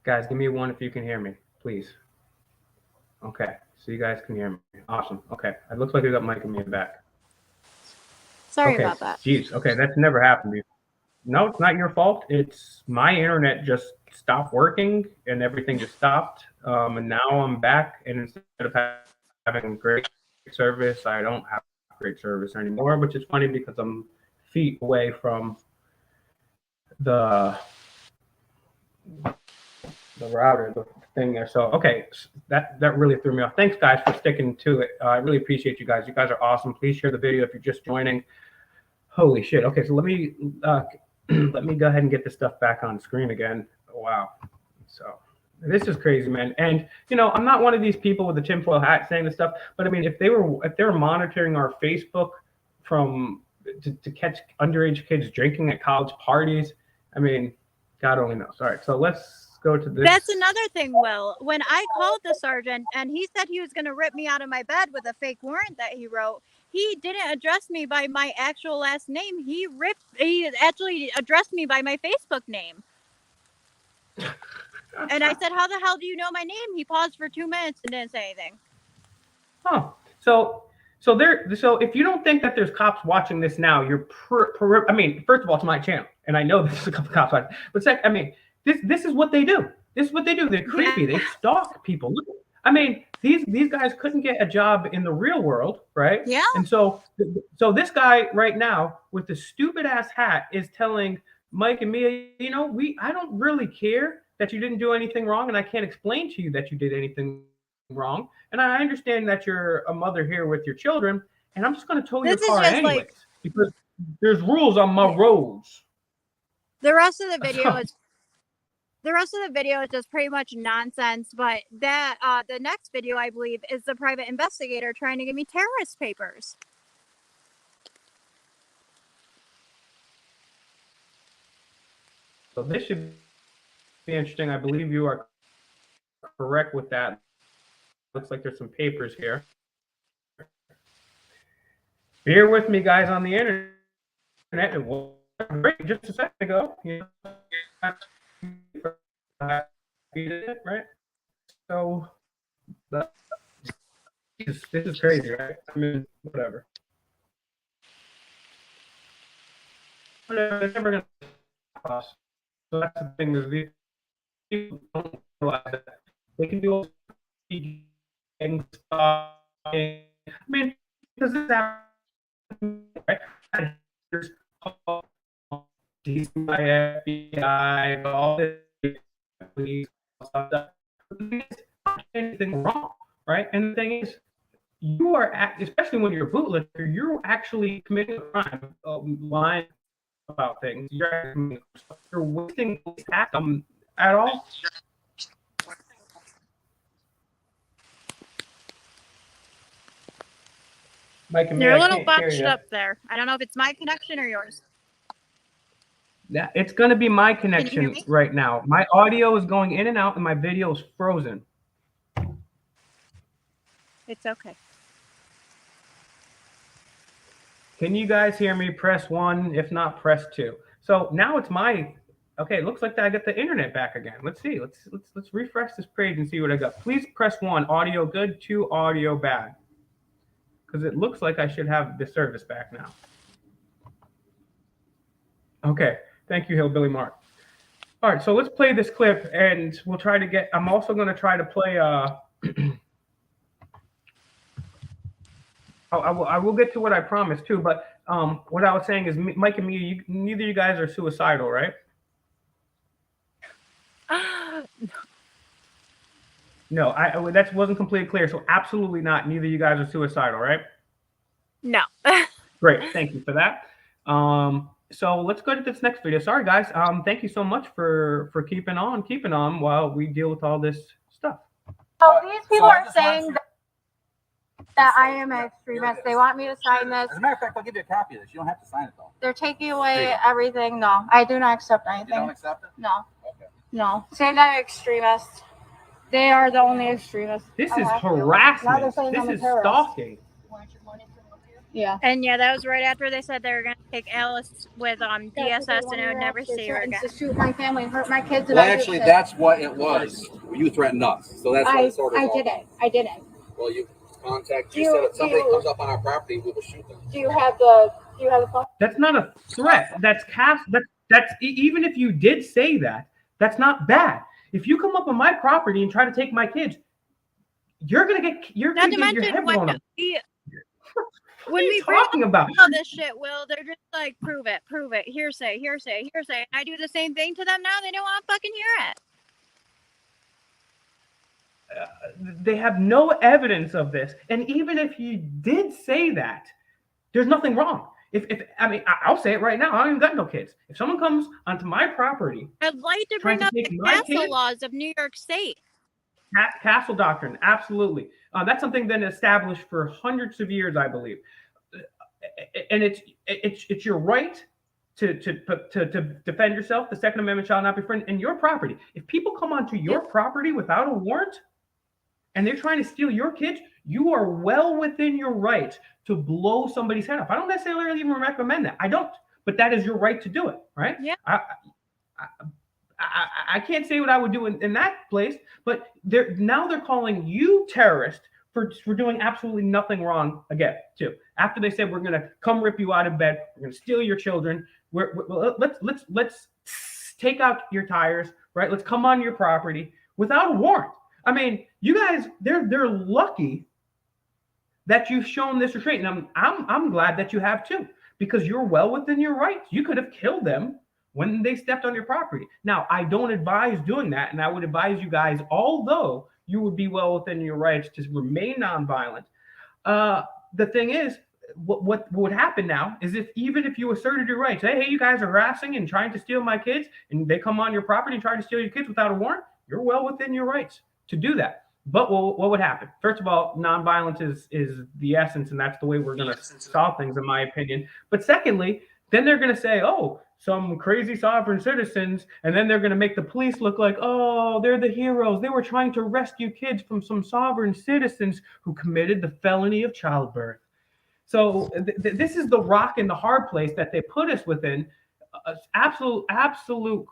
Guys, give me 1 if you can hear me, please. Okay, so you guys can hear me. Awesome. Okay, it looks like we got Mike and me back.
Sorry
okay,
about that.
Jeez. Okay, that's never happened before. No, it's not your fault. It's my internet just stopped working and everything just stopped. And now I'm back, and instead of having great service, I don't have great service anymore, which is funny because I'm feet away from the router, the thing there. So, okay, that really threw me off. Thanks, guys, for sticking to it. I really appreciate you guys. You guys are awesome. Please share the video if you're just joining. Holy shit. Okay, so let me let me go ahead and get this stuff back on screen again. Wow. So this is crazy, man. And you know, I'm not one of these people with a tinfoil hat saying this stuff, but I mean, if they were monitoring our Facebook from to catch underage kids drinking at college parties, I mean, God only knows. All right, so let's go to this.
That's another thing, Will. When I called the sergeant and he said he was going to rip me out of my bed with a fake warrant that he wrote, he didn't address me by my actual last name. He actually addressed me by my Facebook name. And I said, "How the hell do you know my name?" He paused for 2 minutes and didn't say anything.
Huh. So if you don't think that there's cops watching this now, you're I mean, first of all, it's my channel, and I know there's a couple cops watching. But second, I mean, this is what they do. This is what they do. They're creepy. They stalk people. I mean, these guys couldn't get a job in the real world, right?
Yeah.
And so this guy right now with the stupid ass hat is telling Mike and Mia, you know, I don't really care that you didn't do anything wrong, and I can't explain to you that you did anything wrong. And I understand that you're a mother here with your children, and I'm just going to tow your car anyways because there's rules on my roads.
The rest of the video is just pretty much nonsense. But that the next video, I believe, is the private investigator trying to give me terrorist papers.
So this should be interesting. I believe you are correct with that. Looks like there's some papers here. Bear with me, guys, on the internet. It was great just a second ago. You know, right? So this is crazy, right? I mean, whatever. It's never gonna cost. So that's the thing is these people don't realize that they can do and stuff. I mean, because this happens, right? There's all these FBI, all this police stuff. Anything wrong, right? And the thing is, you are, especially when you're a bootlegger, you're actually committing a crime, lying about things. You're wasting at all. Mike and me,
You're a
I
little
can't hear
botched
you.
up there. I don't know if it's my connection or yours.
Yeah, it's going to be my
Can you hear
connection
me?
right now. My audio is going in and out, and my video is frozen.
It's okay.
Can you guys hear me? Press 1. If not, press 2. So now it's my. Okay, it looks like I got the internet back again. Let's see. Let's refresh this page and see what I got. Please press 1. Audio good. 2. Audio bad. Because it looks like I should have the service back now. Okay. Thank you, Hillbilly Mark. All right, so let's play this clip, and we'll try to get. I'm also going to try to play. I will get to what I promised too, but what I was saying is, Mike and me, neither of you guys are suicidal, right? No, that wasn't completely clear. So absolutely not. Neither of you guys are suicidal, right?
No.
Great, thank you for that. So let's go to this next video. Sorry, guys. Thank you so much for keeping on while we deal with all this stuff.
So these people are saying that I am an extremist. They want me to sign this.
As a matter of fact, I'll give you a copy of this. You don't have to sign it though.
They're taking away everything. No, I do not accept anything.
You don't accept it?
No.
Okay.
No. Saying that I'm extremist. They are the only extremists.
This is harassment. This is stalking.
Yeah.
And yeah, that was right after they said they were going to take Alice with DSS and I would never see her again.
To shoot my family and hurt my kids.
Well, actually, that's what it was. You threatened us, so that's what it's sort of.
I didn't.
Well, you contact. You said if somebody comes up on our property, we will shoot them.
Do you have the phone?
That's not a threat. That's even if you did say that, that's not bad. If you come up on my property and try to take my kids, you're gonna get your head blown up.
When we
talking about
all this shit, Will, they're just like, prove it, hearsay. And I do the same thing to them now. They don't want to fucking hear it.
They have no evidence of this, and even if you did say that, there's nothing wrong. I'll say it right now. I don't even got no kids. If someone comes onto my property,
I'd like to bring up the castle laws of New York State.
Castle doctrine, absolutely. That's something been established for hundreds of years, I believe, and it's your right to defend yourself. The Second Amendment shall not be infringed in your property. If people come onto your property without a warrant, and they're trying to steal your kids, you are well within your right to blow somebody's head off. I don't necessarily even recommend that. I don't, but that is your right to do it, right?
Yeah.
I can't say what I would do in that place, but they're calling you terrorist for doing absolutely nothing wrong again, too. After they said we're gonna come rip you out of bed, we're gonna steal your children. Let's take out your tires, right? Let's come on your property without a warrant. I mean, you guys, they're lucky that you've shown this restraint, and I'm glad that you have too, because you're well within your rights. You could have killed them when they stepped on your property. Now, I don't advise doing that, and I would advise you guys, although you would be well within your rights to remain nonviolent. The thing is, what would happen now is even if you asserted your rights, hey, you guys are harassing and trying to steal my kids, and they come on your property and try to steal your kids without a warrant, you're well within your rights to do that. But what would happen? First of all, nonviolence is the essence, and that's the way we're going to solve things, in my opinion. But secondly, then they're going to say, oh, some crazy sovereign citizens, and then they're going to make the police look like, oh, they're the heroes. They were trying to rescue kids from some sovereign citizens who committed the felony of childbirth. So this is the rock and the hard place that they put us within. Absolute.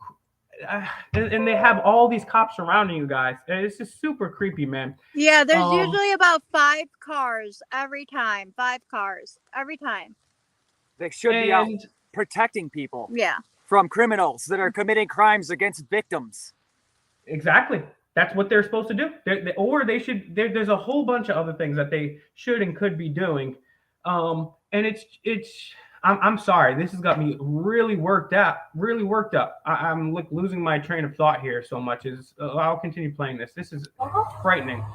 And they have all these cops surrounding you guys. And it's just super creepy, man.
Yeah, there's usually about 5 cars every time. 5 cars every time.
They should be out protecting people from criminals that are committing crimes against victims. Exactly.
That's what they're supposed to do. They should. There's a whole bunch of other things that they should and could be doing. And I'm sorry. This has got me really worked up. I'm like losing my train of thought here so much. I'll continue playing this. This is frightening.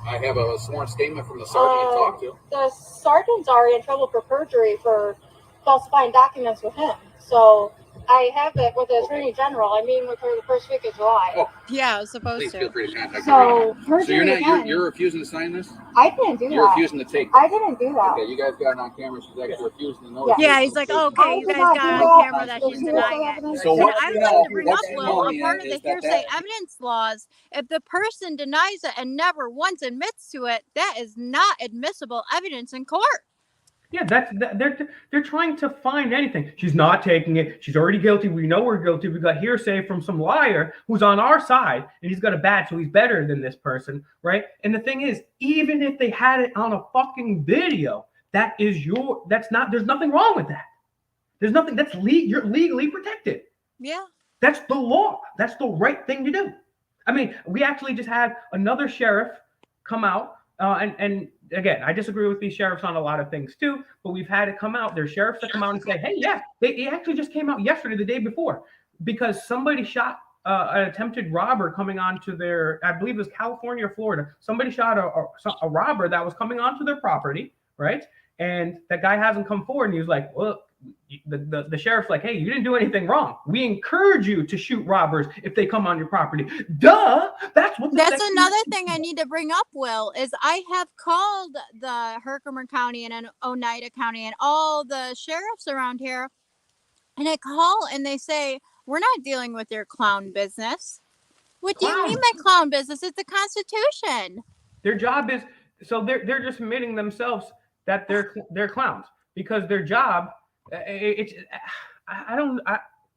I have a sworn statement from the sergeant you talked to.
The sergeant's already in trouble for perjury for falsifying documents with him. So I have it with the attorney general. I mean, with her the first week of July.
Oh,
yeah, I was supposed
please
to.
feel free to contact
So
me.
perjury
So you're refusing to sign this?
I didn't do that.
You're refusing to take.
I didn't do that.
Okay, you guys got it on camera. She's actually refusing to know.
Yeah, he's like, oh, okay, you guys got on camera that she's denying it.
So what
I would like to bring up, Will, a part of the hearsay evidence laws, if the person denies it and never once admits to it, that is not admissible evidence in court.
Yeah, they're trying to find anything. She's not taking it. She's already guilty. We know we're guilty. We got hearsay from some liar who's on our side, and he's got a badge, so he's better than this person, right? And the thing is, even if they had it on a fucking video, there's nothing wrong with that. There's nothing you're legally protected.
Yeah.
That's the law. That's the right thing to do. I mean, we actually just had another sheriff come out, and again, I disagree with these sheriffs on a lot of things too, but we've had it come out. There's sheriffs that come out and say, hey, yeah, they actually just came out yesterday, the day before, because somebody shot an attempted robber coming onto their, I believe it was California or Florida. Somebody shot a robber that was coming onto their property, right? And that guy hasn't come forward, and he was like, well, the sheriff's like, hey, you didn't do anything wrong. We encourage you to shoot robbers if they come on your property. Duh. That's
another thing I need to bring up, Will, is I have called the Herkimer County and Oneida County and all the sheriffs around here, and I call and they say, we're not dealing with your clown business. What do you mean by clown business? It's the Constitution.
Their job is, so they're just admitting themselves that they're clowns, because their job,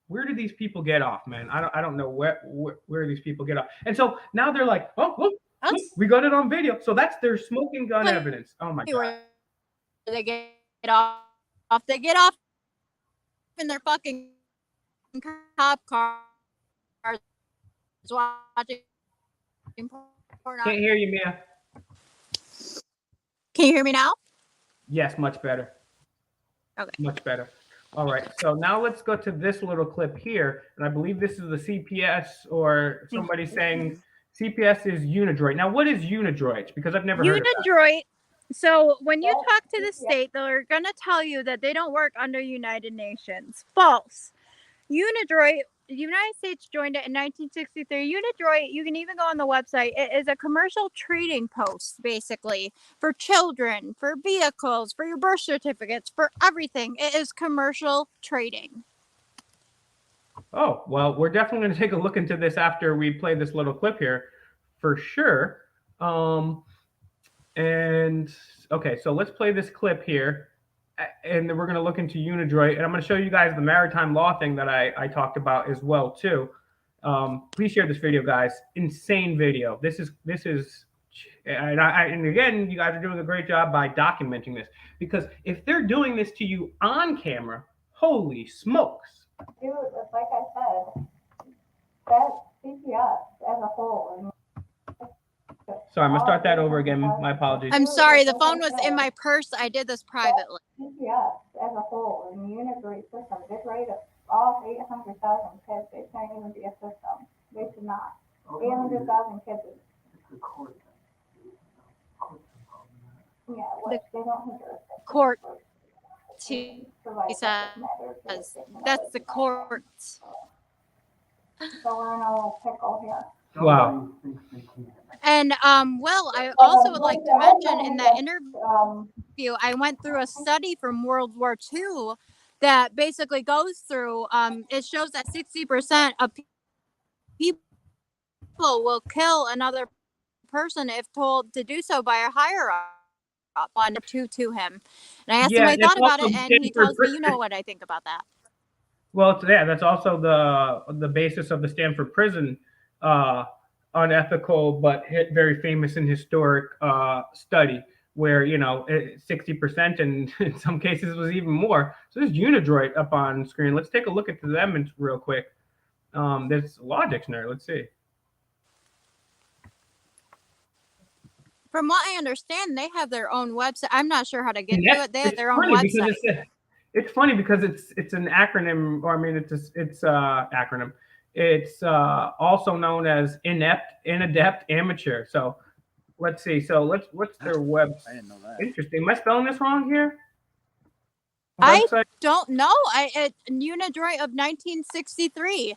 where do these people get off, man? I don't know where these people get off. And so now they're like, oh, look, we got it on video. So that's their smoking gun evidence. Oh my God.
They get off. They get off in their fucking cop cars watching porn.
Can't hear you, Mia.
Can you hear me now?
Yes, much better.
Okay.
Much better. All right. So now let's go to this little clip here. And I believe this is the CPS, or somebody saying CPS is Unidroid. Now, what is Unidroid? Because I've never heard of that.
Unidroid. So when you talk to the state, they're going to tell you that they don't work under United Nations. False. Unidroid, the United States joined it in 1963. Unidroid, you can even go on the website. It is a commercial trading post, basically, for children, for vehicles, for your birth certificates, for everything. It is commercial trading.
Oh, well, we're definitely going to take a look into this after we play this little clip here, for sure. And okay, so let's play this clip here, and then we're going to look into Unidroid, and I'm going to show you guys the maritime law thing that I talked about as well too. Please share this video, guys. Insane video. This is and again, you guys are doing a great job by documenting this, because if they're doing this to you on camera, holy smokes.
Dude, like I said, that CPS as a whole.
Sorry, I'm gonna start that over again. My apologies.
I'm sorry, the phone was in my purse. I did this privately.
CPS as a whole in the Unidroid system, get rid of all 800,000 kids. They can't even be a system. They should not. 800,000 kids. Yeah, what, they don't have jurisdiction.
Court. He says that's the court.
So we're in a little pickle here.
Wow.
And well, I also would like to mention in that interview, I went through a study from World War II that basically goes through. It shows that 60% of people will kill another person if told to do so by a higher up on to him. And I asked him what he thought about it, and he tells me, you know what I think about that.
Well, yeah, that's also the basis of the Stanford prison unethical but very famous and historic study, where 60%, and in some cases was even more. So there's Unidroid up on screen. Let's take a look at them real quick. There's a law dictionary. Let's see.
From what I understand, they have their own website. I'm not sure how to get to it. They have their own website.
It's funny because it's an acronym, or I mean, it's acronym. It's also known as inadept amateur. So let's see. So what's their website?
I didn't know that.
Interesting. Am I spelling this wrong here?
I don't know. Unidroid of 1963.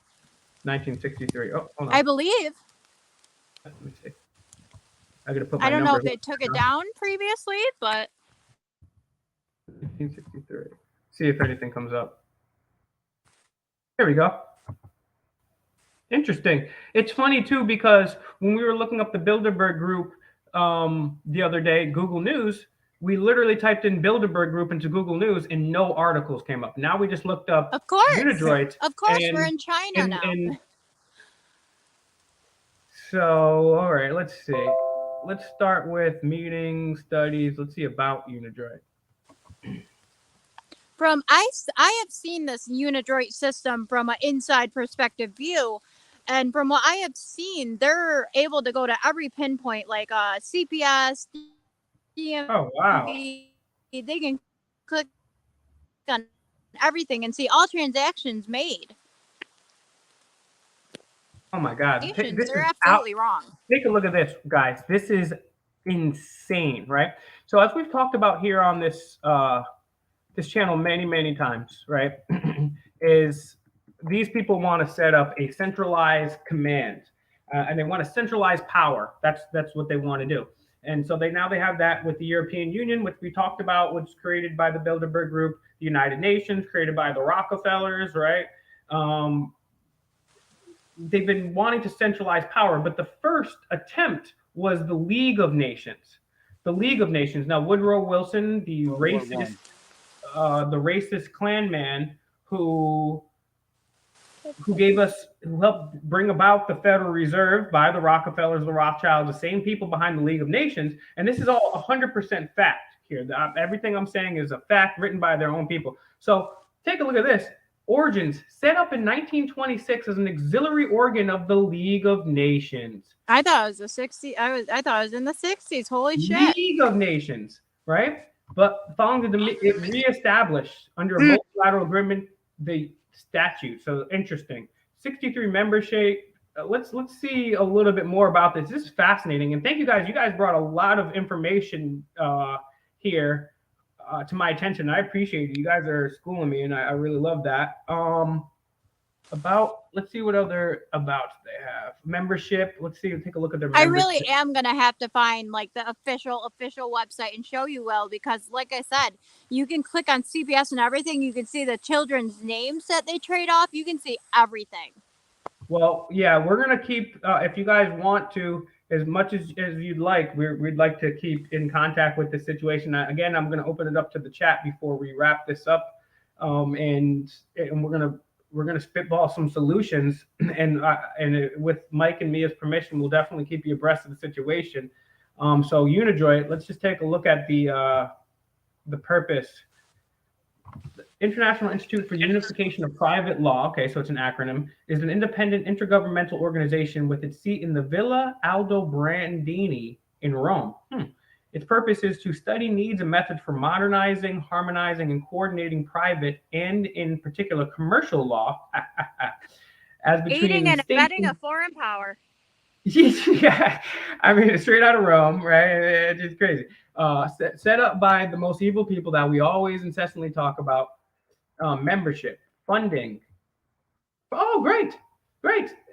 1963. Oh, hold on.
I believe.
Let me see. I gotta put my
I don't know if
number
they took it down previously, but
1963. See if anything comes up. Here we go. Interesting. It's funny too, because when we were looking up the Bilderberg group the other day, Google News, we literally typed in Bilderberg group into Google News and no articles came up. Now we just looked up Unidroid.
Of course, we're in China now.
So, all right, let's see. Let's start with meetings, studies. Let's see about Unidroid.
I have seen this Unidroid system from an inside perspective view, and from what I have seen, they're able to go to every pinpoint, like CPS, DMV.
Oh wow!
They can click on everything and see all transactions made.
Oh my God!
They're absolutely wrong.
Take a look at this, guys. This is insane, right? So as we've talked about here on this this channel many times, right, is these people want to set up a centralized command, and they want to centralize power. That's what they want to do. And so they have that with the European Union, which we talked about, was created by the Bilderberg Group, the United Nations, created by the Rockefellers, right? They've been wanting to centralize power, but the first attempt was the League of Nations. The League of Nations. Now, Woodrow Wilson, the racist Klan man who helped bring about the Federal Reserve by the Rockefellers, the Rothschilds, the same people behind the League of Nations. And this is all 100% fact here. Everything I'm saying is a fact written by their own people. So take a look at this. Origins, set up in 1926 as an auxiliary organ of the League of Nations.
I thought it was the 60s. I thought it was in the 60s. Holy shit.
League of Nations, right? But following it reestablished under a multilateral agreement, the statute. So interesting. 63 membership. Let's see a little bit more about this. This is fascinating. And thank you guys. You guys brought a lot of information here to my attention. I appreciate it. You guys are schooling me, and I really love that. Let's see what other abouts they have. Membership. Let's see. Take a look at their membership.
I really am gonna have to find like the official website and show you, Will, because like I said, you can click on CPS and everything. You can see the children's names that they trade off. You can see everything.
Well, yeah, we're gonna keep. If you guys want to, as much as you'd like, we'd like to keep in contact with the situation. Again, I'm going to open it up to the chat before we wrap this up, and we're gonna spitball some solutions, and with Mike and Mia's permission, we'll definitely keep you abreast of the situation. So Unidroid, let's just take a look at the purpose. The International Institute for the Unification of Private Law, okay, so it's an acronym, is an independent intergovernmental organization with its seat in the Villa Aldobrandini in Rome. Its purpose is to study needs and methods for modernizing, harmonizing, and coordinating private and, in particular, commercial law as between
aiding and
states
abetting a foreign power.
Yeah, I mean, it's straight out of Rome, right? It's just crazy. Set up by the most evil people that we always incessantly talk about. Membership, funding. Oh, great.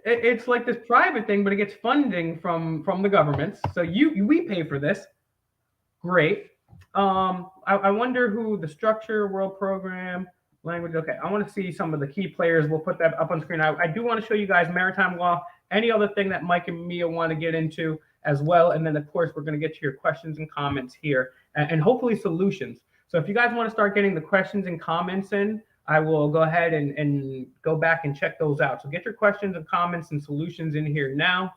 It's like this private thing, but it gets funding from the governments. So we pay for this. Great. I wonder who the structure, world program, language. Okay, I want to see some of the key players. We'll put that up on screen. I do want to show you guys maritime law, any other thing that Mike and Mia want to get into as well. And then, of course, we're going to get to your questions and comments here and hopefully solutions. So if you guys want to start getting the questions and comments in, I will go ahead and go back and check those out. So get your questions and comments and solutions in here now.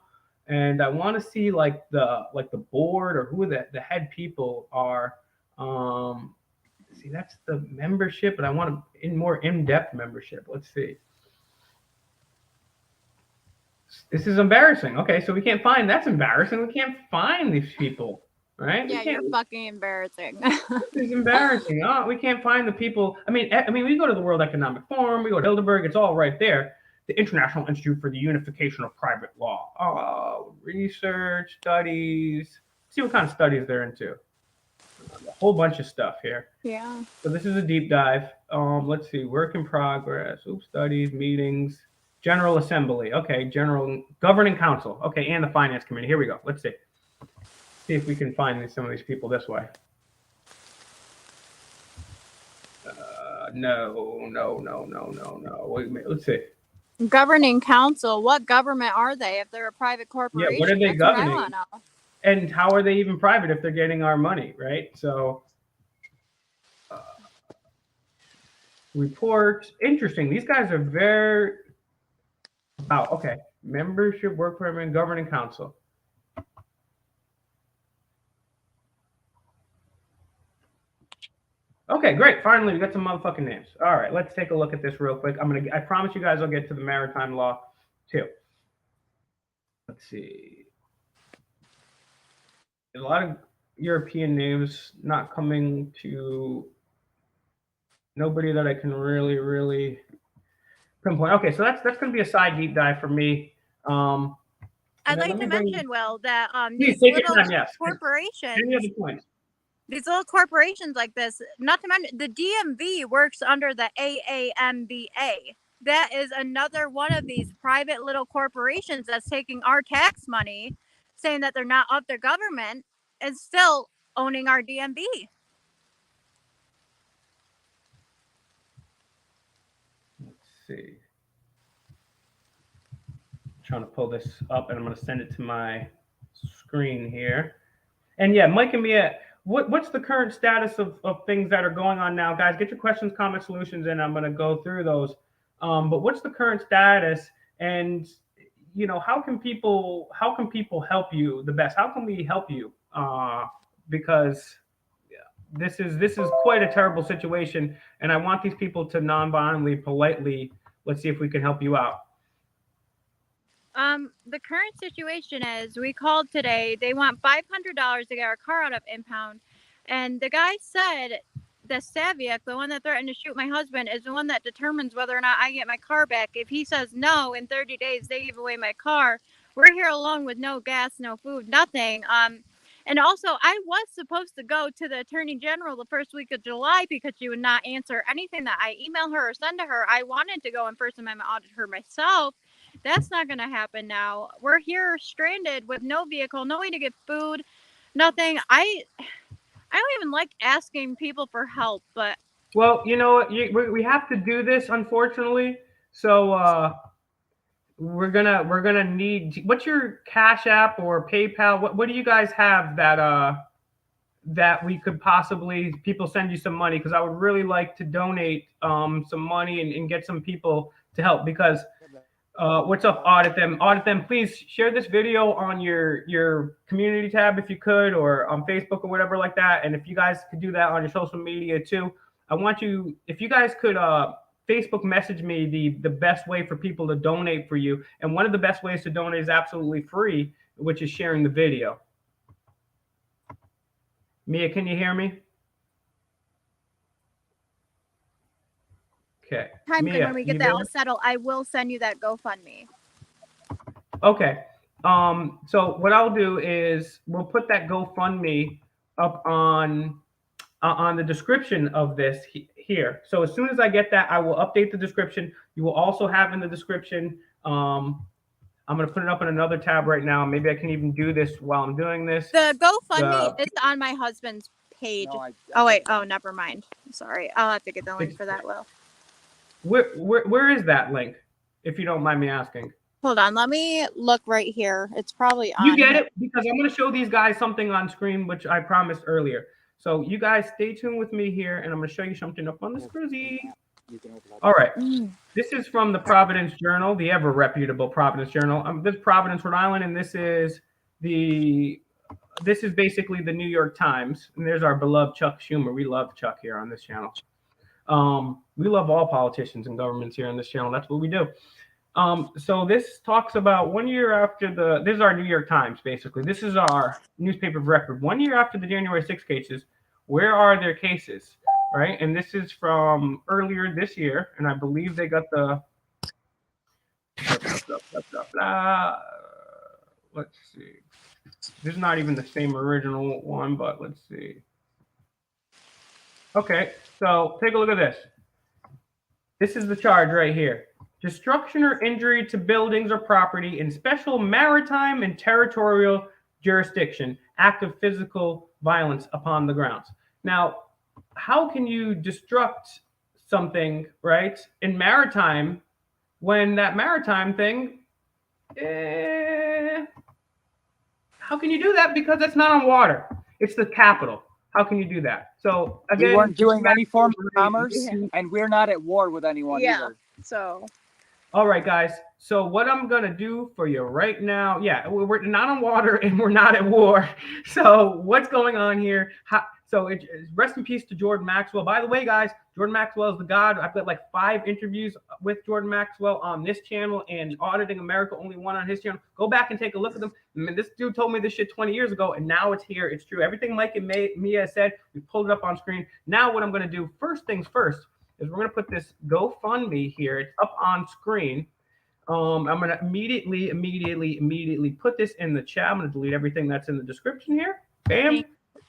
And I want to see like the board or who the head people are. See, that's the membership, but I want more in-depth membership. Let's see. This is embarrassing. Okay, so we can't find. That's embarrassing. We can't find these people, right?
Yeah, you're fucking embarrassing.
This is embarrassing. Oh, we can't find the people. I mean, we go to the World Economic Forum. We go to Bilderberg. It's all right there. The International Institute for the Unification of Private Law. Oh, research, studies. See what kind of studies they're into. A whole bunch of stuff here.
Yeah.
So this is a deep dive. Let's see. Work in progress. Oops, studies, meetings, General Assembly. Okay, General Governing Council. Okay, and the Finance Committee. Here we go. Let's see. See if we can find some of these people this way. No. Wait a minute. Let's see.
Governing council. What government are they if they're a private corporation?
Yeah, what are they governing?
What I want to know.
And how are they even private if they're getting our money, right? So, reports. Interesting. These guys are very. Oh, okay. Membership, work permit, governing council. Okay, great. Finally, we got some motherfucking names. All right, let's take a look at this real quick. I promise you guys I'll get to the maritime law too. Let's see. A lot of European names not coming to nobody that I can really pinpoint. Okay, so that's going to be a side deep dive for me.
I'd like to mention, Will, that
these
little corporations.
Any other points?
These little corporations like this, not to mention the DMV works under the AAMBA. That is another one of these private little corporations that's taking our tax money, saying that they're not of their government, and still owning our DMV.
Let's see. I'm trying to pull this up, and I'm going to send it to my screen here. And yeah, Mike and Mia, what's the current status of things that are going on now? Guys, get your questions, comments, solutions, and I'm going to go through those. But what's the current status? And, you know, how can people help you the best? How can we help you? Because this is quite a terrible situation, and I want these people to non-violently, politely, let's see if we can help you out.
The current situation is we called today. They want $500 to get our car out of impound. And the guy said the Saviak, the one that threatened to shoot my husband, is the one that determines whether or not I get my car back. If he says no, in 30 days, they give away my car. We're here alone with no gas, no food, nothing. And also, I was supposed to go to the Attorney General the first week of July because she would not answer anything that I email her or send to her. I wanted to go in First Amendment audit her myself. That's not going to happen now. We're here stranded with no vehicle, no way to get food, nothing. I don't even like asking people for help, but.
Well, you know, we have to do this, unfortunately. So we're gonna need. What's your Cash App or PayPal? What do you guys have that we could possibly people send you some money? Because I would really like to donate some money and get some people to help. Because what's up, Audit them, please share this video on your community tab if you could, or on Facebook or whatever like that. And if you guys could do that on your social media too, I want you, if you guys could Facebook message me the best way for people to donate for you. And one of the best ways to donate is absolutely free, which is sharing the video. Mia, can you hear me? Okay.
Time
Mia,
when we get that all settled, I will send you that GoFundMe.
Okay. So what I'll do is we'll put that GoFundMe up on the description of this here. So as soon as I get that, I will update the description. You will also have in the description. I'm going to put it up in another tab right now. Maybe I can even do this while I'm doing this.
The GoFundMe is on my husband's page. No, wait. Oh, never mind. Sorry. I'll have to get the link for that, Will.
Where is that link, if you don't mind me asking?
Hold on. Let me look right here. It's probably on.
You get it? Because I'm going to show these guys something on screen, which I promised earlier. So you guys stay tuned with me here, and I'm going to show you something up on the screen. All right. This is from the Providence Journal, the ever reputable Providence Journal. This is Providence, Rhode Island, and this is basically the New York Times. And there's our beloved Chuck Schumer. We love Chuck here on this channel. We love all politicians and governments here on this channel. That's what we do. So this talks about 1 year after this is our New York Times, basically. This is our newspaper of record. 1 year after the January 6 cases, where are their cases? Right? And this is from earlier this year. And I believe they got the, let's see. This is not even the same original one, but let's see. Okay, so take a look at this. This is the charge right here. Destruction or injury to buildings or property in special maritime and territorial jurisdiction, act of physical violence upon the grounds. Now, how can you destruct something, right, in maritime when that maritime thing, how can you do that? Because it's not on water. It's the capital. How can you do that? So again,
we weren't doing any form of commerce, and we're not at war with anyone either.
So.
All right, guys. So what I'm going to do for you right now, we're not on water and we're not at war. So what's going on here? Rest in peace to Jordan Maxwell. By the way, guys, Jordan Maxwell is the god. I've got like 5 interviews with Jordan Maxwell on this channel, and Auditing America, only one on his channel. Go back and take a look at them. I mean, this dude told me this shit 20 years ago, and now it's here. It's true. Everything Mike and Mia said, we pulled it up on screen. Now what I'm going to do, first things first, is we're going to put this GoFundMe here. It's up on screen. I'm going to immediately put this in the chat. I'm going to delete everything that's in the description here. Bam.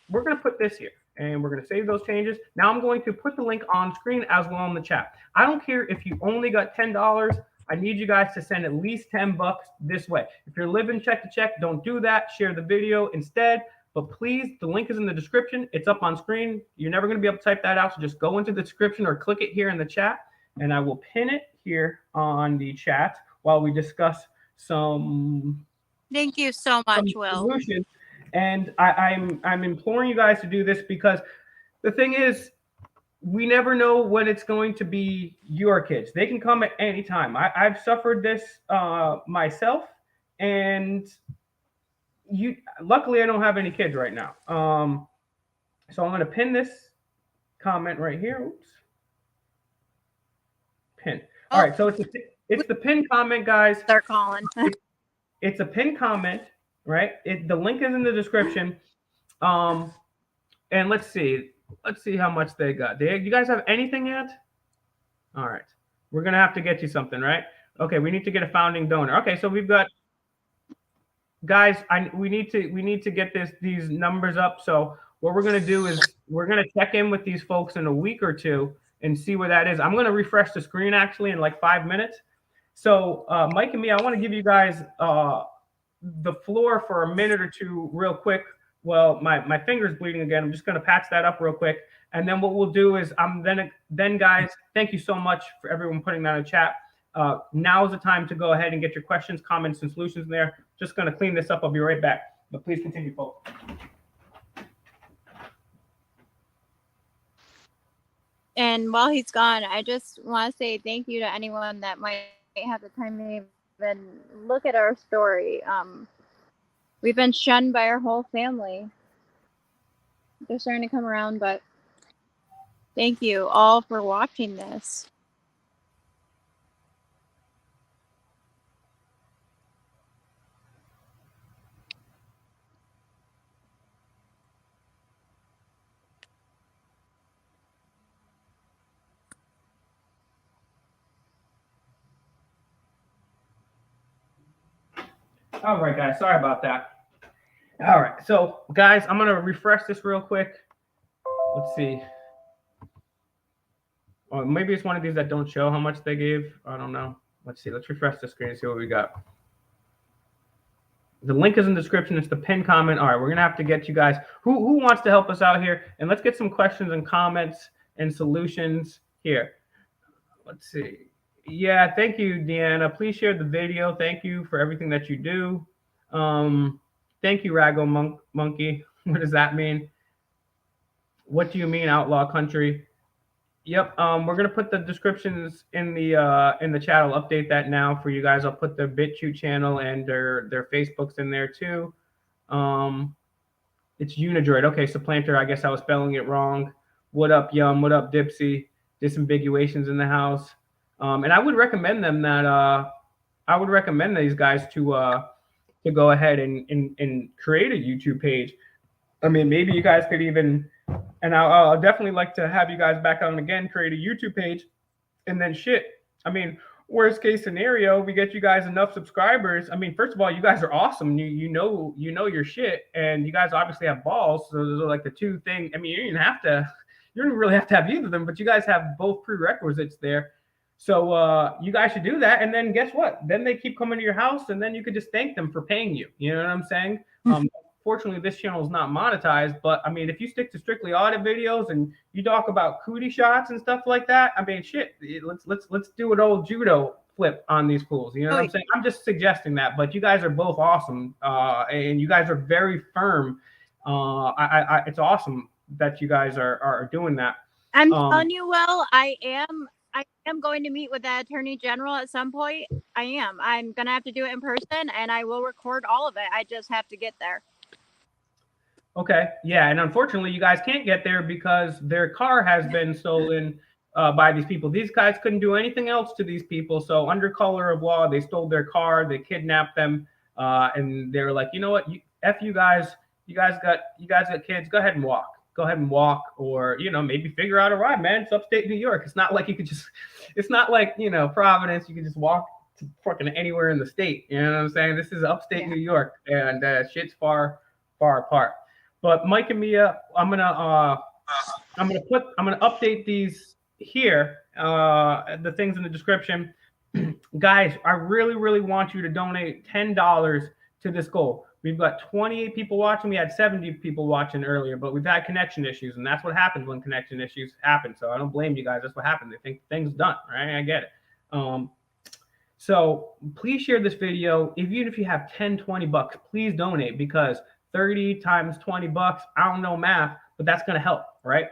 We're going to put this here, and we're going to save those changes. Now I'm going to put the link on screen as well in the chat. I don't care if you only got $10. I need you guys to send at least $10 this way. If you're living check to check, don't do that. Share the video instead. But please, the link is in the description. It's up on screen. You're never going to be able to type that out. So just go into the description or click it here in the chat, and I will pin it here on the chat while we discuss some.
Thank you so much, Will.
Solutions. And I'm imploring you guys to do this, because the thing is, we never know when it's going to be your kids. They can come at any time. I've suffered this myself, and luckily I don't have any kids right now. So I'm going to pin this comment right here. Oops. Pin. All right. So it's the pin comment, guys.
They're calling.
It's a pin comment, right? The link is in the description. And let's see how much they got. You guys have anything yet? All right. We're going to have to get you something, right? Okay. We need to get a founding donor. Okay. So we've got, guys, we need to get these numbers up. So what we're going to do is we're going to check in with these folks in a week or two and see where that is. I'm going to refresh the screen actually in like 5 minutes. So Mike and me, I want to give you guys the floor for a minute or two real quick. Well, my finger's bleeding again. I'm just going to patch that up real quick. And then what we'll do is then guys, thank you so much for everyone putting that in the chat. Now is the time to go ahead and get your questions, comments, and solutions in there. Just going to clean this up. I'll be right back. But please continue, folks.
And while he's gone, I just want to say thank you to anyone that might have the time to even look at our story. We've been shunned by our whole family. They're starting to come around, but thank you all for watching this.
All right, guys. Sorry about that. All right. So, guys, I'm going to refresh this real quick. Let's see. Or maybe it's one of these that don't show how much they gave. I don't know. Let's see. Let's refresh the screen and see what we got. The link is in the description. It's the pinned comment. All right, we're going to have to get you guys. Who wants to help us out here? And let's get some questions and comments and solutions here. Let's see. Yeah, thank you, Deanna. Please share the video. Thank you for everything that you do. Thank you, Rago Monkey. What does that mean? What do you mean, outlaw country? Yep. We're gonna put the descriptions in the chat. I'll update that now for you guys. I'll put their BitChute channel and their Facebooks in there too. It's Unidroid. Okay, Supplanter. I guess I was spelling it wrong. What up, Yum? What up, Dipsy? Disambiguations in the house. And I would recommend them that I would recommend these guys to go ahead and create a YouTube page. I mean, maybe you guys could even, and I'll definitely like to have you guys back on again, create a YouTube page, and then shit. I mean, worst case scenario, we get you guys enough subscribers. I mean, first of all, you guys are awesome. You know your shit, and you guys obviously have balls. So those are like the two things. I mean, you don't really have to have either of them, but you guys have both prerequisites there. So you guys should do that, and then guess what? Then they keep coming to your house, and then you could just thank them for paying you. You know what I'm saying? Fortunately, this channel is not monetized, but I mean, if you stick to strictly audit videos and you talk about cootie shots and stuff like that, I mean, shit, let's do an old judo flip on these fools. You know what I'm saying? I'm just suggesting that, but you guys are both awesome, and you guys are very firm. It's awesome that you guys are doing that.
I'm telling you, Will, I am going to meet with the Attorney General at some point. I am. I'm going to have to do it in person, and I will record all of it. I just have to get there.
Okay. Yeah. And unfortunately, you guys can't get there because their car has been stolen by these people. These guys couldn't do anything else to these people. So under color of law, they stole their car, they kidnapped them, and they were like, you know what? F you guys. You guys got kids. Go ahead and walk. Go ahead and walk, or maybe figure out a ride, man. It's upstate New York. It's not like you could just. It's not like Providence. You can just walk to fucking anywhere in the state. You know what I'm saying? This is upstate New York, and shit's far apart. But Mike and Mia, I'm gonna update these here. The things in the description, guys. I really want you to donate $10 to this goal. We've got 28 people watching. We had 70 people watching earlier, but we've had connection issues, and that's what happens when connection issues happen. So I don't blame you guys. That's what happened. They think things done, right? I get it. So please share this video. Even if you have 10, 20 bucks, please donate, because 30 times 20 bucks, I don't know math, but that's going to help, right?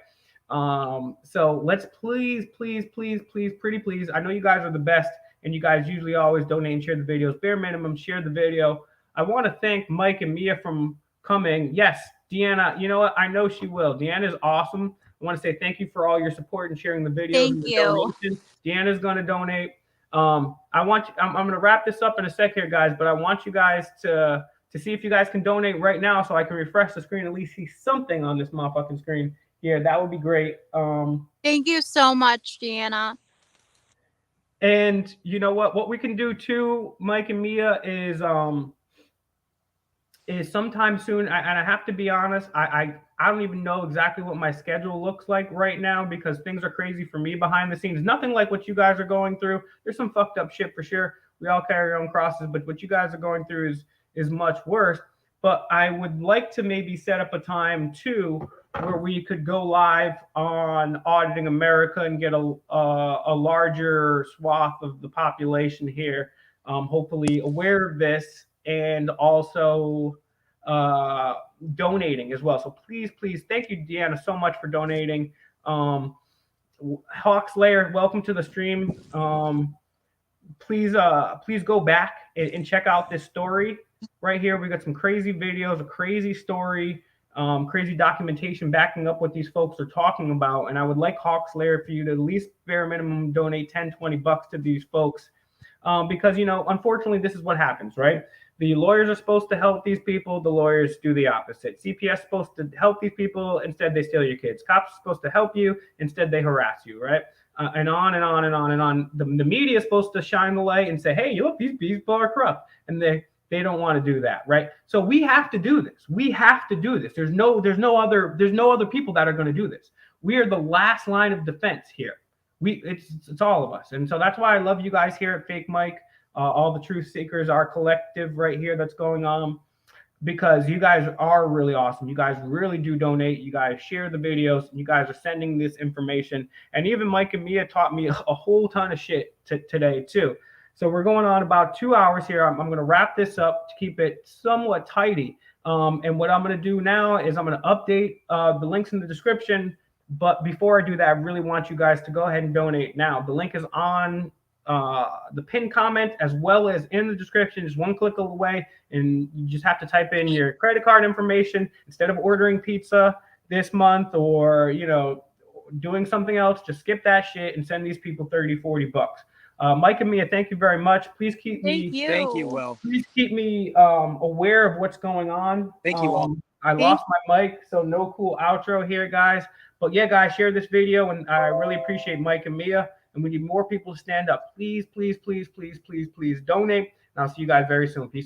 So let's please, pretty please. I know you guys are the best, and you guys usually always donate and share the videos. Bare minimum, share the video. I want to thank Mike and Mia from coming. Yes, Deanna, you know what? I know she will. Deanna is awesome. I want to say thank you for all your support and sharing the videos.
Thank you.
Deanna's going to donate. I'm going to wrap this up in a sec here, guys, but I want you guys to see if you guys can donate right now so I can refresh the screen, at least see something on this motherfucking screen here. That would be great.
Thank you so much, Deanna.
And you know what we can do too, Mike and Mia, is sometime soon, and I have to be honest, I don't even know exactly what my schedule looks like right now, because things are crazy for me behind the scenes. Nothing like what you guys are going through. There's some fucked up shit for sure. We all carry our own crosses, but what you guys are going through is much worse. But I would like to maybe set up a time too where we could go live on Auditing America and get a larger swath of the population here, hopefully aware of this and also donating as well. So please, thank you, Deanna, so much for donating. Hawk Slayer, welcome to the stream. Please go back and check out this story right here. We got some crazy videos, a crazy story, crazy documentation backing up what these folks are talking about. And I would like Hawk Slayer for you to at least bare minimum donate 10-20 bucks to these folks, because unfortunately this is what happens, right? The lawyers are supposed to help these people. The lawyers do the opposite. CPS is supposed to help these people. Instead, they steal your kids. Cops are supposed to help you. Instead, they harass you, right? And on and on and on and on. The media is supposed to shine the light and say, hey, look, these people are corrupt. And they don't want to do that, right? So we have to do this. We have to do this. There's no other people that are going to do this. We are the last line of defense here. It's all of us. And so that's why I love you guys here at Fake Mike. All the truth seekers, our collective right here that's going on, because you guys are really awesome. You guys really do donate. You guys share the videos. You guys are sending this information. And even Mike and Mia taught me a whole ton of shit today too. So we're going on about 2 hours here. I'm going to wrap this up to keep it somewhat tidy. And what I'm going to do now is I'm going to update the links in the description. But before I do that, I really want you guys to go ahead and donate now. The link is on the pinned comment as well as in the description. Just one click away, and you just have to type in your credit card information instead of ordering pizza this month or doing something else. Just skip that shit and send these people 30-40 bucks. Mike and Mia, thank you very much. Please keep me
Thank you, Will.
Please keep me aware of what's going on.
Thank you all.
I lost my mic, so no cool outro here, guys. But yeah, guys, share this video, and I really appreciate Mike and Mia. And we need more people to stand up. Please, please, please, please, please, please donate. And I'll see you guys very soon. Peace out.